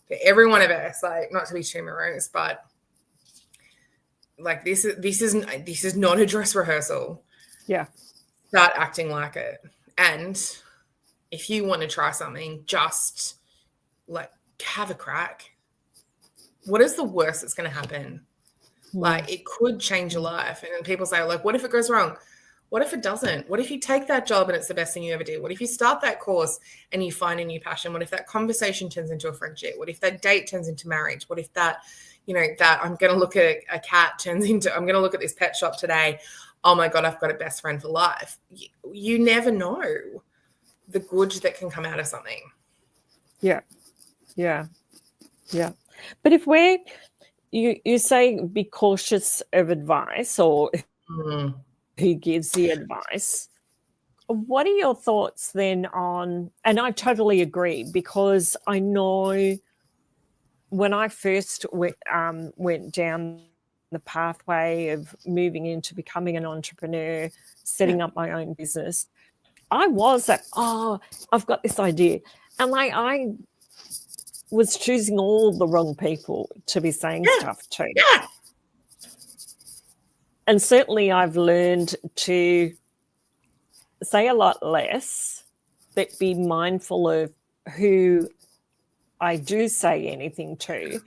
Speaker 2: for every one of us. Like, not to be too morose, but like, this is not a dress rehearsal.
Speaker 1: Yeah.
Speaker 2: Start acting like it. And if you want to try something, just, like, have a crack. what is the worst that's going to happen? Like, it could change your life. And people say, like, what if it goes wrong? What if it doesn't? What if you take that job and it's the best thing you ever did? What if you start that course and you find a new passion? What if that conversation turns into a friendship? What if that date turns into marriage? What if that, that I'm going to look at a cat turns into, I'm going to look at this pet shop today. Oh my God, I've got a best friend for life. You never know the good that can come out of something.
Speaker 1: Yeah. But if you say be cautious of advice, or who gives the advice, what are your thoughts then on, and I totally agree, because I know when I first went down the pathway of moving into becoming an entrepreneur, setting up my own business, I was like, I've got this idea. And I was choosing all the wrong people to be saying stuff to.
Speaker 2: Yeah.
Speaker 1: And certainly I've learned to say a lot less, but be mindful of who I do say anything to,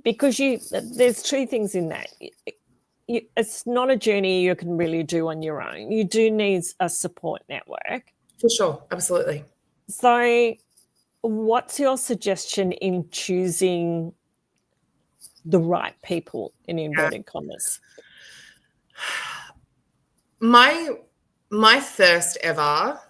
Speaker 1: because there's two things in that. It's not a journey you can really do on your own. You do need a support network.
Speaker 2: For sure. Absolutely.
Speaker 1: So what's your suggestion in choosing the right people, in inverted commas?
Speaker 2: My first ever,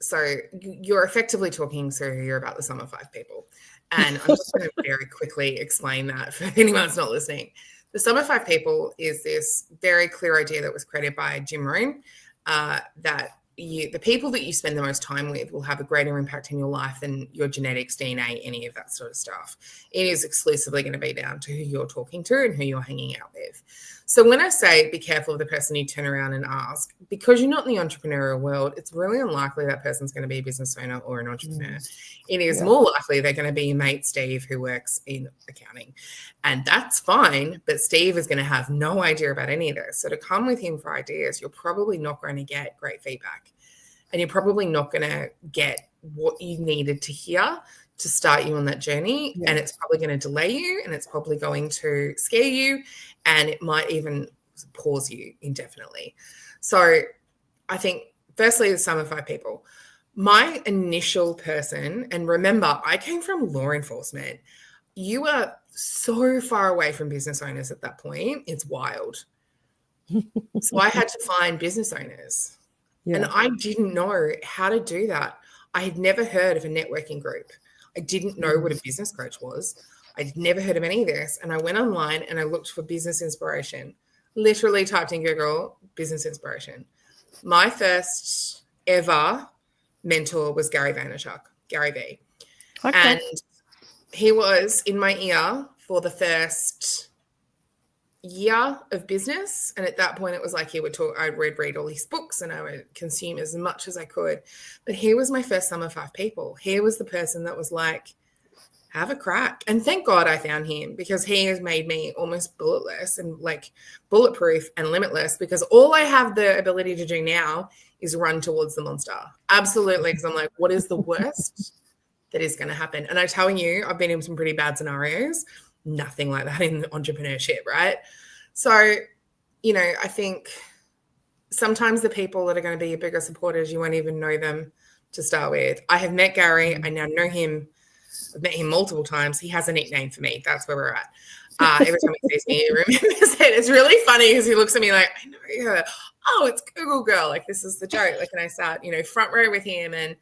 Speaker 2: so you're effectively talking, so you're about the Summer 5 people. And I'm just going to very quickly explain that for anyone that's not listening. The Summer 5 people is this very clear idea that was created by Jim Rohn, that the people that you spend the most time with will have a greater impact in your life than your genetics, DNA, any of that sort of stuff. It is exclusively going to be down to who you're talking to and who you're hanging out with. So when I say be careful of the person you turn around and ask, because you're not in the entrepreneurial world, it's really unlikely that person's going to be a business owner or an entrepreneur. It is more likely they're going to be your mate Steve, who works in accounting. And that's fine, but Steve is going to have no idea about any of this. So to come with him for ideas, you're probably not going to get great feedback. And you're probably not going to get what you needed to hear to start you on that journey. And it's probably going to delay you, and it's probably going to scare you, and it might even pause you indefinitely. So I think, firstly, the Summer 5 people. My initial person, and remember, I came from law enforcement. You are so far away from business owners at that point. It's wild. So I had to find business owners. Yeah. And I didn't know how to do that. I had never heard of a networking group. I didn't know what a business coach was. I'd never heard of any of this. And I went online and I looked for business inspiration. Literally typed in Google, business inspiration. My first ever mentor was Gary Vaynerchuk, Gary V. Okay. And he was in my ear for the first year of business, and at that point it was like he would talk, I'd read all his books and I would consume as much as I could, but he was my first Summer 5 people. He was the person that was like, have a crack. And thank God I found him, because he has made me almost bulletless and like bulletproof and limitless, because all I have the ability to do now is run towards the monster. Absolutely. Because I'm like, what is the worst that is going to happen? And I'm telling you, I've been in some pretty bad scenarios. Nothing like that in entrepreneurship, right? So, I think sometimes the people that are going to be your bigger supporters, you won't even know them to start with. I have met Gary. I now know him. I've met him multiple times. He has a nickname for me. That's where we're at. Every time he sees me, he remembers it. It's really funny because he looks at me like, I know her. Oh, it's Google Girl. Like, this is the joke. Like, and I sat, front row with him, and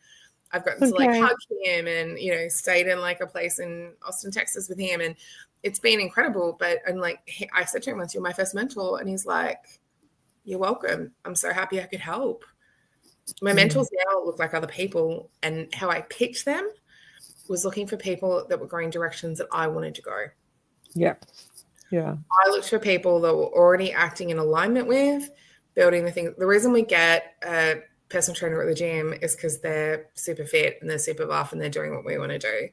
Speaker 2: I've gotten to like hug him, and, stayed in like a place in Austin, Texas with him. And it's been incredible. I said to him once, you're my first mentor. And he's like, you're welcome. I'm so happy I could help. My mentors now look like other people. And how I picked them was looking for people that were going directions that I wanted to go.
Speaker 1: Yeah.
Speaker 2: I looked for people that were already acting in alignment with, building the thing. The reason we get a personal trainer at the gym is because they're super fit and they're super buff and they're doing what we want to do.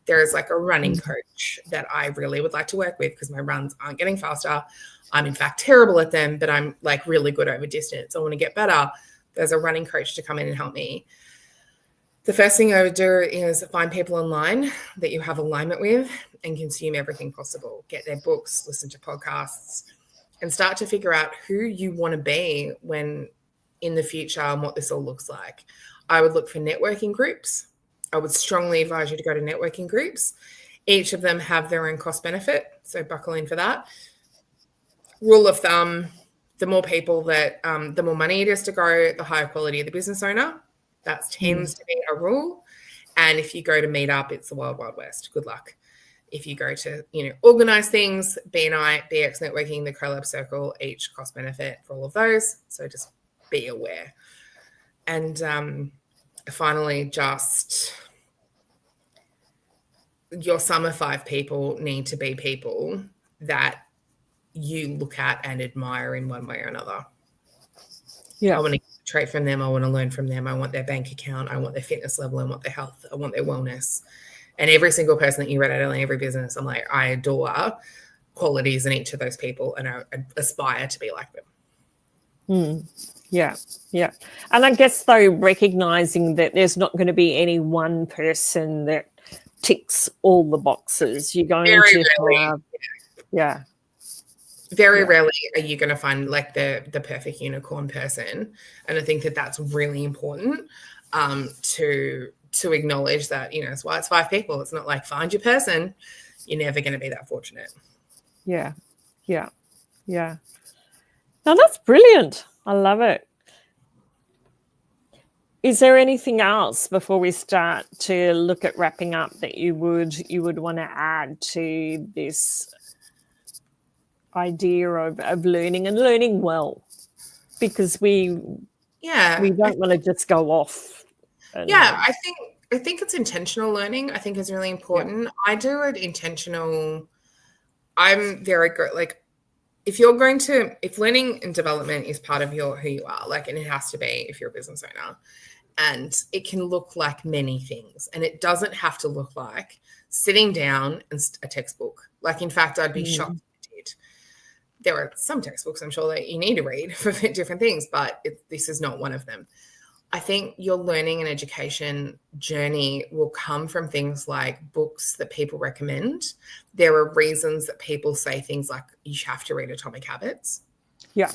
Speaker 2: There's like a running coach that I really would like to work with, because my runs aren't getting faster. I'm in fact terrible at them, but I'm like really good over distance. I want to get better. There's a running coach to come in and help me. The first thing I would do is find people online that you have alignment with and consume everything possible. Get their books, listen to podcasts, and start to figure out who you want to be when in the future and what this all looks like. I would look for networking groups. I would strongly advise you to go to networking groups. Each of them have their own cost benefit, so buckle in for that. Rule of thumb, the more people that, the more money it is to grow, the higher quality of the business owner. That tends to be a rule. And if you go to meet up, it's the wild, wild west. Good luck. If you go to, organize things, BNI, BX Networking, the CoLab Circle, each cost benefit for all of those. So just be aware. And finally, just your sum of 5 people need to be people that you look at and admire in one way or another.
Speaker 1: Yeah.
Speaker 2: I want to trade from them. I want to learn from them. I want their bank account. I want their fitness level. I want their health. I want their wellness. And every single person that you read out in every business, I'm like, I adore qualities in each of those people and I aspire to be like them.
Speaker 1: Yeah. And I guess, though, recognizing that there's not going to be any one person that ticks all the boxes. You're going to have,
Speaker 2: Very rarely are you going to find like the perfect unicorn person. And I think that that's really important to acknowledge that, it's why it's 5 people. It's not like find your person. You're never going to be that fortunate.
Speaker 1: Yeah. Now that's brilliant. I love it. Is there anything else before we start to look at wrapping up that you would want to add to this idea of learning and learning well? Because we don't want to just go off.
Speaker 2: I think it's intentional learning. I think is really important. Yeah. I do it intentional. I'm very good. Like if learning and development is part of who you are, like, and it has to be if you're a business owner, and it can look like many things, and it doesn't have to look like sitting down and a textbook. Like, in fact, I'd be shocked if it did. There are some textbooks I'm sure that you need to read for different things, but this is not one of them. I think your learning and education journey will come from things like books that people recommend. There are reasons that people say things like you have to read Atomic Habits.
Speaker 1: Yeah.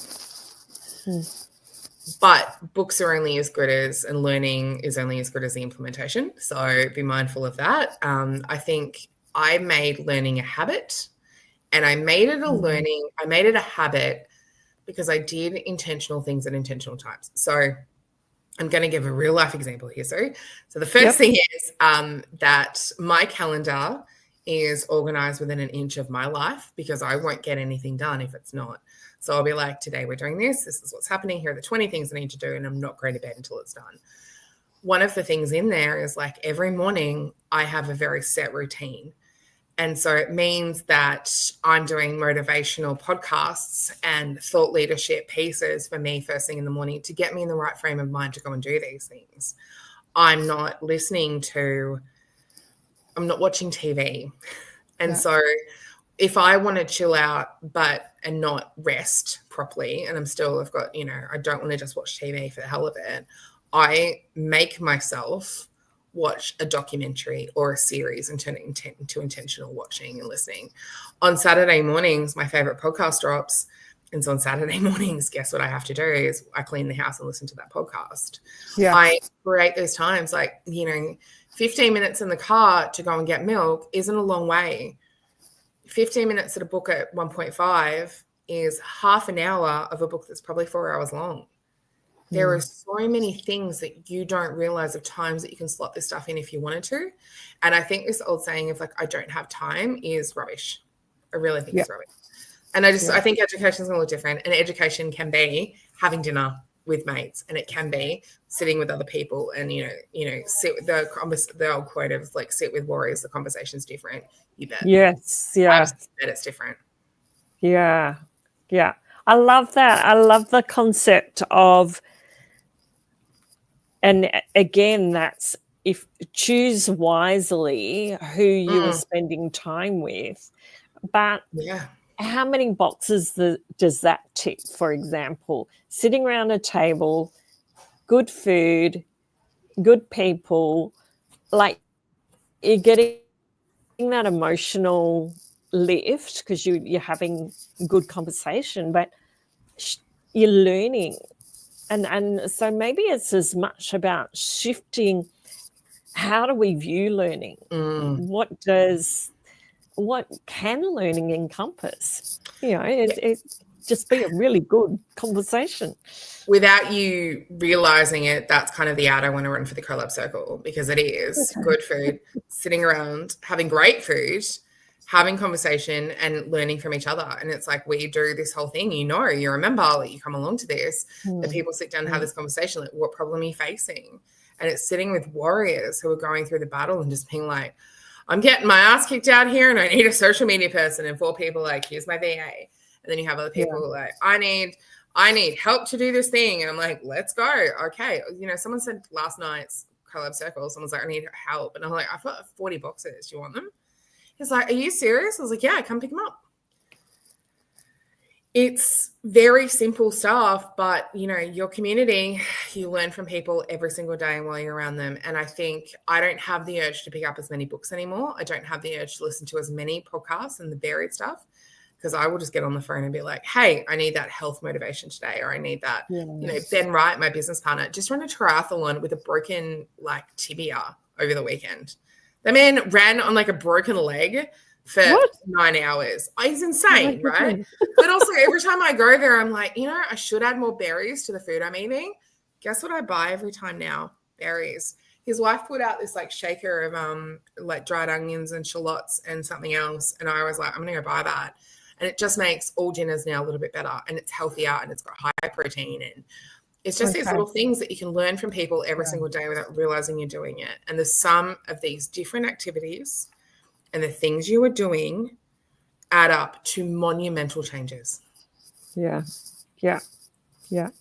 Speaker 2: But books are only as good as, and learning is only as good as the implementation. So be mindful of that. I think I made learning a habit, and I made it I made it a habit because I did intentional things at intentional times. So I'm going to give a real life example here. So the first thing is that my calendar is organized within an inch of my life, because I won't get anything done if it's not. So I'll be like, today we're doing this. This is what's happening. Here are the 20 things I need to do, and I'm not going to bed until it's done. One of the things in there is like every morning I have a very set routine. And so it means that I'm doing motivational podcasts and thought leadership pieces for me first thing in the morning to get me in the right frame of mind to go and do these things. I'm not watching TV. And so if I want to chill out and not rest properly, and I've got, I don't want to just watch TV for the hell of it, I make myself watch a documentary or a series and turn it into intentional watching and listening. On Saturday mornings, my favorite podcast drops. And so on Saturday mornings, guess what I have to do is I clean the house and listen to that podcast. Yeah. I create those times, like, 15 minutes in the car to go and get milk isn't a long way. 15 minutes at a book at 1.5 is half an hour of a book that's probably 4 hours long. There are so many things that you don't realize of times that you can slot this stuff in if you wanted to. And I think this old saying of like, I don't have time is rubbish. I really think it's rubbish. And I think education is going to look different. And education can be having dinner with mates, and it can be sitting with other people and, sit with the old quote of like, sit with warriors, the conversation's different. You bet.
Speaker 1: Yes. Yeah.
Speaker 2: I bet it's different.
Speaker 1: Yeah. Yeah. I love that. I love the concept of, and again, that's if choose wisely who you are spending time with. But how many boxes does that tick? For example, sitting around a table, good food, good people, like you're getting that emotional lift because you're having good conversation, but you're learning. And so maybe it's as much about shifting how do we view learning? What can learning encompass? It just be a really good conversation.
Speaker 2: Without you realizing it, that's kind of the ad I want to run for the collab circle, because it is good food, sitting around, having great food, having conversation and learning from each other. And it's like, we do this whole thing, you remember, like, you come along to this, that people sit down and have this conversation, like, what problem are you facing? And it's sitting with warriors who are going through the battle and just being like, I'm getting my ass kicked out here and I need a social media person. And 4 people like, here's my VA. And then you have other people who are like, I need help to do this thing. And I'm like, let's go. Okay. Someone said last night's collab circle, someone's like, I need help. And I'm like, I've got 40 boxes. Do you want them? He's like, are you serious? I was like, yeah, come pick them up. It's very simple stuff, but your community, you learn from people every single day while you're around them. And I think I don't have the urge to pick up as many books anymore. I don't have the urge to listen to as many podcasts and the buried stuff, because I will just get on the phone and be like, hey, I need that health motivation today, or I need that, Ben Wright, my business partner, just ran a triathlon with a broken tibia over the weekend. The man ran on a broken leg for 9 hours. He's insane, right? But also every time I go there, I'm like, I should add more berries to the food I'm eating. Guess what I buy every time now? Berries. His wife put out this shaker of dried onions and shallots and something else. And I was like, I'm going to go buy that. And it just makes all dinners now a little bit better, and it's healthier and it's got high protein. And it's just these little things that you can learn from people every single day without realizing you're doing it. And the sum of these different activities and the things you are doing add up to monumental changes.
Speaker 1: Yeah.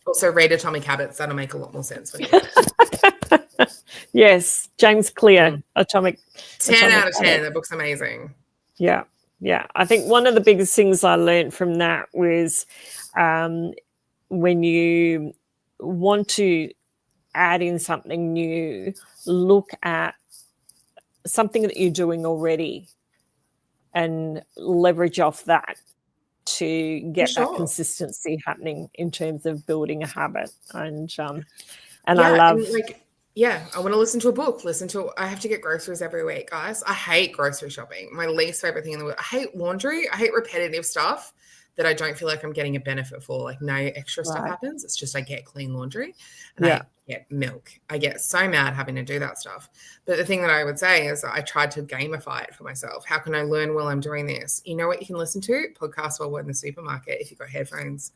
Speaker 2: Also read Atomic Habits. That'll make a lot more sense for you.
Speaker 1: Yes, James Clear, Atomic.
Speaker 2: 10 out of 10. The book's amazing.
Speaker 1: Yeah. I think one of the biggest things I learned from that was when you want to add in something new, look at something that you're doing already and leverage off that to get that consistency happening in terms of building a habit. And I love...
Speaker 2: I want to listen to a book. I have to get groceries every week, guys. I hate grocery shopping. My least favorite thing in the world. I hate laundry. I hate repetitive stuff that I don't feel like I'm getting a benefit for. No extra stuff happens. It's just I get clean laundry and I get milk. I get so mad having to do that stuff. But the thing that I would say is I tried to gamify it for myself. How can I learn while I'm doing this? You know what you can listen to? Podcasts while we're in the supermarket if you've got headphones.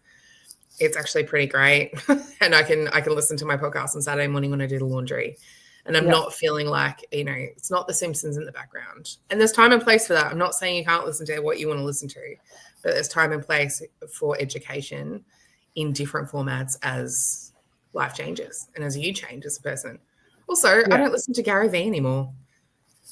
Speaker 2: It's actually pretty great. And I can listen to my podcast on Saturday morning when I do the laundry. And I'm not feeling like, it's not The Simpsons in the background. And there's time and place for that. I'm not saying you can't listen to what you want to listen to, but there's time and place for education in different formats as life changes and as you change as a person. Also, I don't listen to Gary Vee anymore.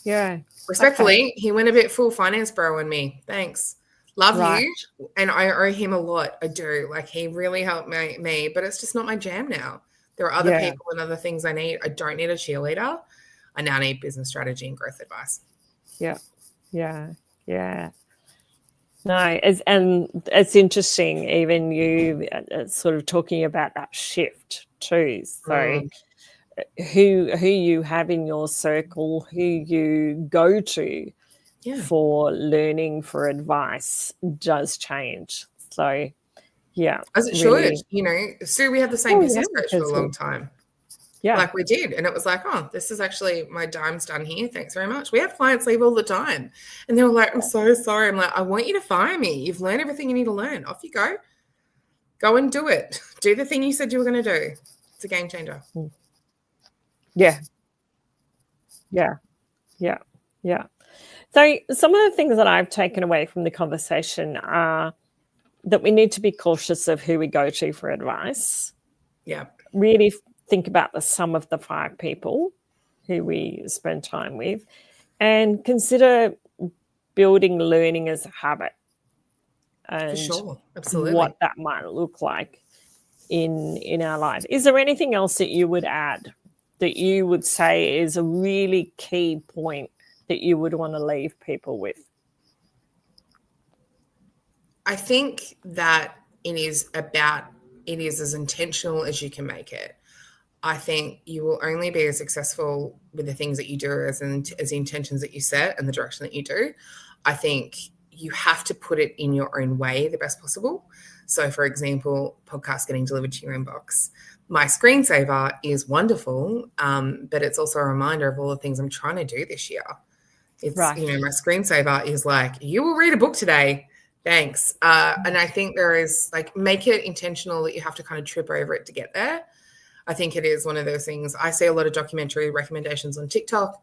Speaker 1: Yeah.
Speaker 2: Respectfully, he went a bit full finance bro on me. Thanks. Love you. And I owe him a lot. I do. He really helped me, but it's just not my jam now. There are other people and other things I need. I don't need a cheerleader. I now need business strategy and growth advice. Yeah.
Speaker 1: No, it's interesting, even you sort of talking about that shift too. So who you have in your circle, who you go to for learning, for advice, does change. So,
Speaker 2: as it really should. Sue, we had the same business coach for a long time. Yeah. We did. And it was like, oh, this is actually my dime's done here. Thanks very much. We have clients leave all the time. And they were like, I'm so sorry. I'm like, I want you to fire me. You've learned everything you need to learn. Off you go. Go and do it. Do the thing you said you were going to do. It's a game changer.
Speaker 1: Yeah. So some of the things that I've taken away from the conversation are that we need to be cautious of who we go to for advice.
Speaker 2: Yeah.
Speaker 1: Really think about the sum of the 5 people who we spend time with, and consider building learning as a habit and
Speaker 2: absolutely
Speaker 1: what that might look like in our life. Is there anything else that you would add that you would say is a really key point that you would want to leave people with?
Speaker 2: I think that it is as intentional as you can make it. I think you will only be as successful with the things that you do as the intentions that you set and the direction that you do. I think you have to put it in your own way the best possible. So, for example, podcast getting delivered to your inbox. My screensaver is wonderful, but it's also a reminder of all the things I'm trying to do this year. It's,
Speaker 1: Right.
Speaker 2: my screensaver is like, you will read a book today. Thanks. And I think there is like, make it intentional that you have to kind of trip over it to get there. I think it is one of those things. I see a lot of documentary recommendations on TikTok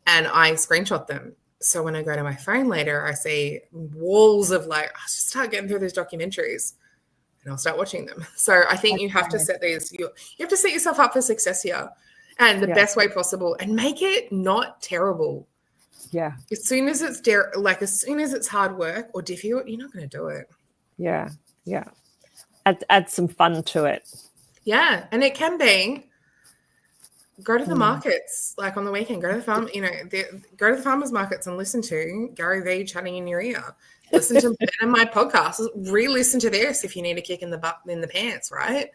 Speaker 2: and I screenshot them. So when I go to my phone later, I see walls of like, I'll just start getting through those documentaries and I'll start watching them. So I think you have to set these, you have to set yourself up for success here and the best way possible and make it not terrible.
Speaker 1: Yeah.
Speaker 2: As soon as it's hard work or difficult, you're not going to do it.
Speaker 1: Yeah. Yeah. Add some fun to it.
Speaker 2: Yeah. And it can be go to the markets, like on the weekend, go to the farm, go to the farmers markets and listen to Gary Vee chatting in your ear. Listen to Ben and my podcast. Re-listen to this if you need a kick in the butt in the pants, right?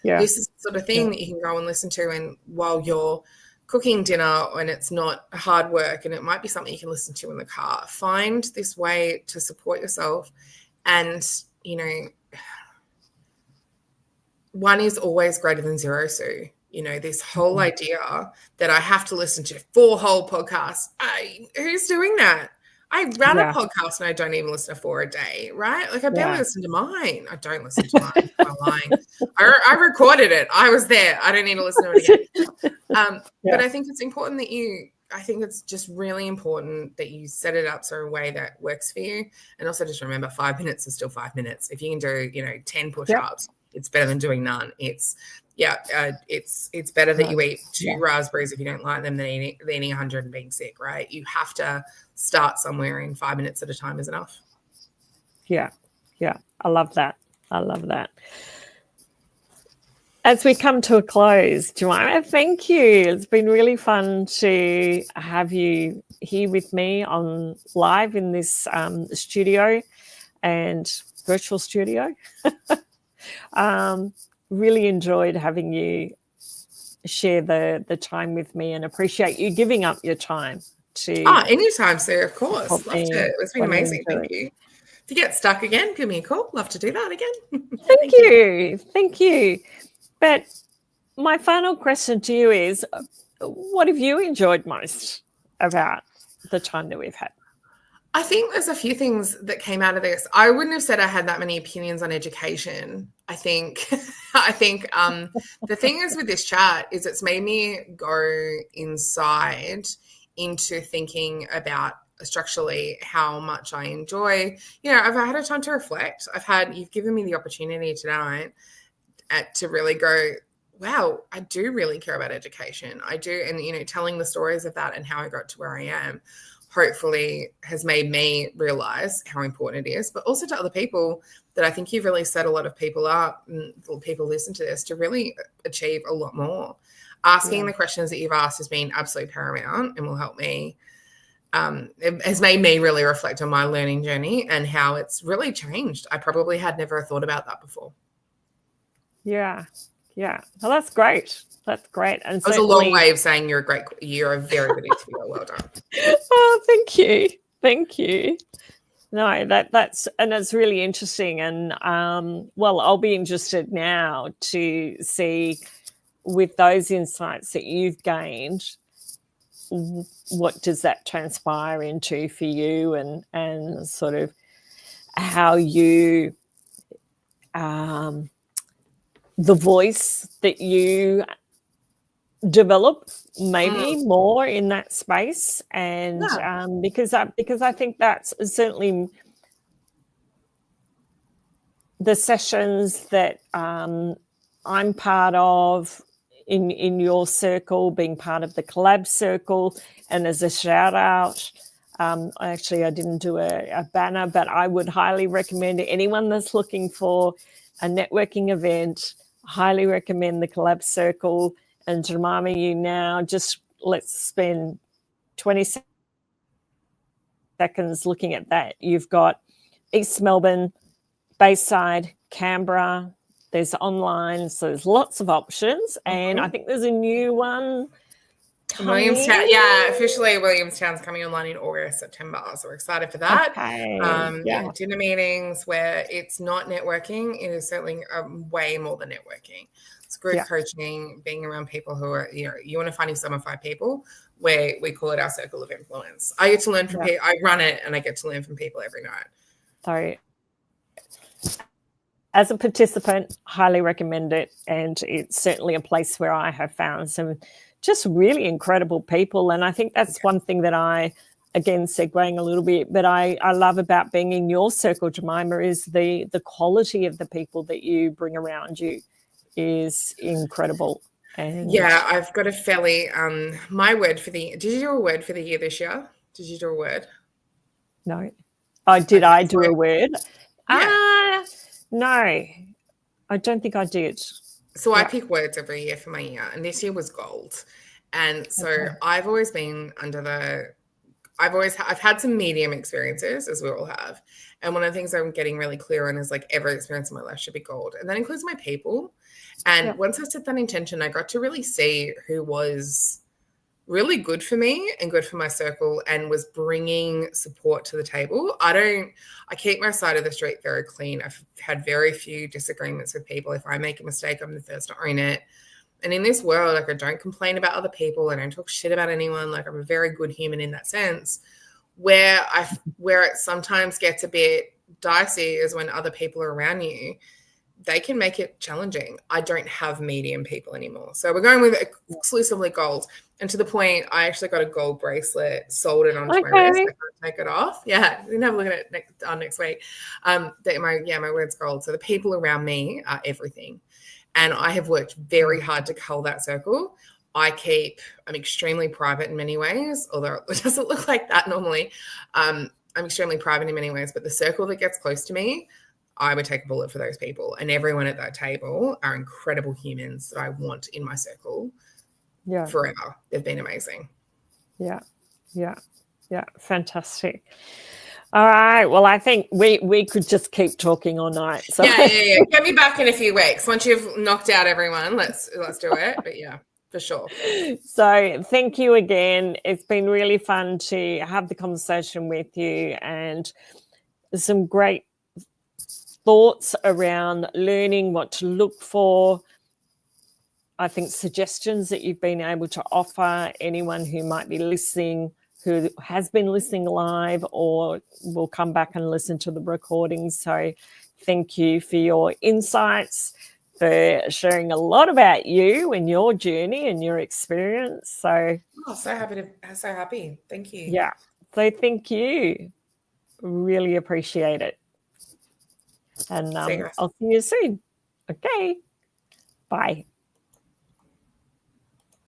Speaker 1: Yeah.
Speaker 2: This is the sort of thing that you can go and listen to and while you're cooking dinner and it's not hard work and it might be something you can listen to in the car. Find this way to support yourself and, one is always greater than zero, Sue. This whole idea that I have to listen to 4 whole podcasts. Who's doing that? I run a podcast and I don't even listen to 4 a day, right? Like I barely listen to mine. I don't listen to mine. I'm lying. I recorded it. I was there. I don't need to listen to it again. But I think it's important that I think it's just really important that you set it up so a way that works for you. And also just remember 5 minutes is still 5 minutes. If you can do, 10 push-ups, it's better than doing none. It's better that you eat 2 raspberries if you don't like them than eating 100 and being sick, right? You have to start somewhere and 5 minutes at a time is enough.
Speaker 1: Yeah. I love that. As we come to a close, Jemimah, thank you. It's been really fun to have you here with me on live in this studio and virtual studio. Really enjoyed having you share the time with me and appreciate you giving up your time to.
Speaker 2: Anytime, sir, of course. Love to. It's been amazing. Thank you. If you get stuck again, give me a call. Love to do that again.
Speaker 1: Thank you. Thank you. But my final question to you is, what have you enjoyed most about the time that we've had?
Speaker 2: I think there's a few things that came out of this. I wouldn't have said I had that many opinions on education. I think the thing is with this chat is it's made me go inside into thinking about structurally how much I enjoy. I've had a time to reflect. You've given me the opportunity tonight to really go, wow, I do really care about education. I do. And, telling the stories of that and how I got to where I am, hopefully has made me realize how important it is, but also to other people that I think you've really set a lot of people up and people listen to this to really achieve a lot more. Asking the questions that you've asked has been absolutely paramount and will help me. It has made me really reflect on my learning journey and how it's really changed. I probably had never thought about that before.
Speaker 1: Yeah. Well, that's great. And
Speaker 2: it was a long way of saying you're a very good interviewer. Well done.
Speaker 1: Oh, thank you. No, that's really interesting. And I'll be interested now to see with those insights that you've gained, what does that transpire into for you and sort of how you the voice that you develop maybe more in that space and because I think that's certainly the sessions that I'm part of in your circle, being part of the collab circle. And as a shout out, I didn't do a banner, but I would highly recommend anyone that's looking for a networking event, highly recommend the collab circle. And Jemimah, you now just let's spend 20 seconds looking at that. You've got East Melbourne, Bayside, Canberra. There's online, so there's lots of options. And I think there's a new one coming.
Speaker 2: Williamstown, yeah, officially Williamstown's coming online in August, September. So we're excited for that.
Speaker 1: Okay.
Speaker 2: Yeah, dinner meetings where it's not networking. It is certainly way more than networking. It's group coaching, being around people who are, you want to find yourself 5 people where we call it our circle of influence. I get to learn from people. I run it and I get to learn from people every night.
Speaker 1: So as a participant, highly recommend it. And it's certainly a place where I have found some just really incredible people. And I think that's one thing that I, again, segueing a little bit, but I love about being in your circle, Jemimah, is the quality of the people that you bring around you is incredible. And
Speaker 2: yeah, I've got a fairly, my word for the, did you do a word for the year this year? Did you do a word?
Speaker 1: No. I do a word?
Speaker 2: Yeah.
Speaker 1: No, I don't think I did.
Speaker 2: So I pick words every year for my year, and this year was gold. And so I've always been I've had some medium experiences, as we all have. And one of the things I'm getting really clear on is like every experience in my life should be gold. And that includes my people. And once I set that intention, I got to really see who was really good for me and good for my circle and was bringing support to the table. I keep my side of the street very clean. I've had very few disagreements with people. If I make a mistake, I'm the first to own it. And in this world, like I don't complain about other people. I don't talk shit about anyone. Like I'm a very good human in that sense. Where it sometimes gets a bit dicey is when other people are around you. They can make it challenging. I don't have medium people anymore. So we're going with exclusively gold. And to the point, I actually got a gold bracelet, sold it onto my wrist. I can't take it off. Yeah, we can have a look at it next week. My word's gold. So the people around me are everything. And I have worked very hard to cull that circle. I'm extremely private in many ways, although it doesn't look like that normally. I'm extremely private in many ways, but the circle that gets close to me, I would take a bullet for those people. And everyone at that table are incredible humans that I want in my circle forever. They've been amazing.
Speaker 1: Yeah. Fantastic. All right. Well, I think we could just keep talking all night. So.
Speaker 2: Yeah. Get me back in a few weeks. Once you've knocked out everyone, let's do it. But yeah, for sure.
Speaker 1: So thank you again. It's been really fun to have the conversation with you and some great thoughts around learning what to look for. I think suggestions that you've been able to offer anyone who might be listening, who has been listening live or will come back and listen to the recordings. So thank you for your insights, for sharing a lot about you and your journey and your experience. So
Speaker 2: happy. Thank you.
Speaker 1: Yeah. So thank you. Really appreciate it. And I'll see you soon. Okay. Bye.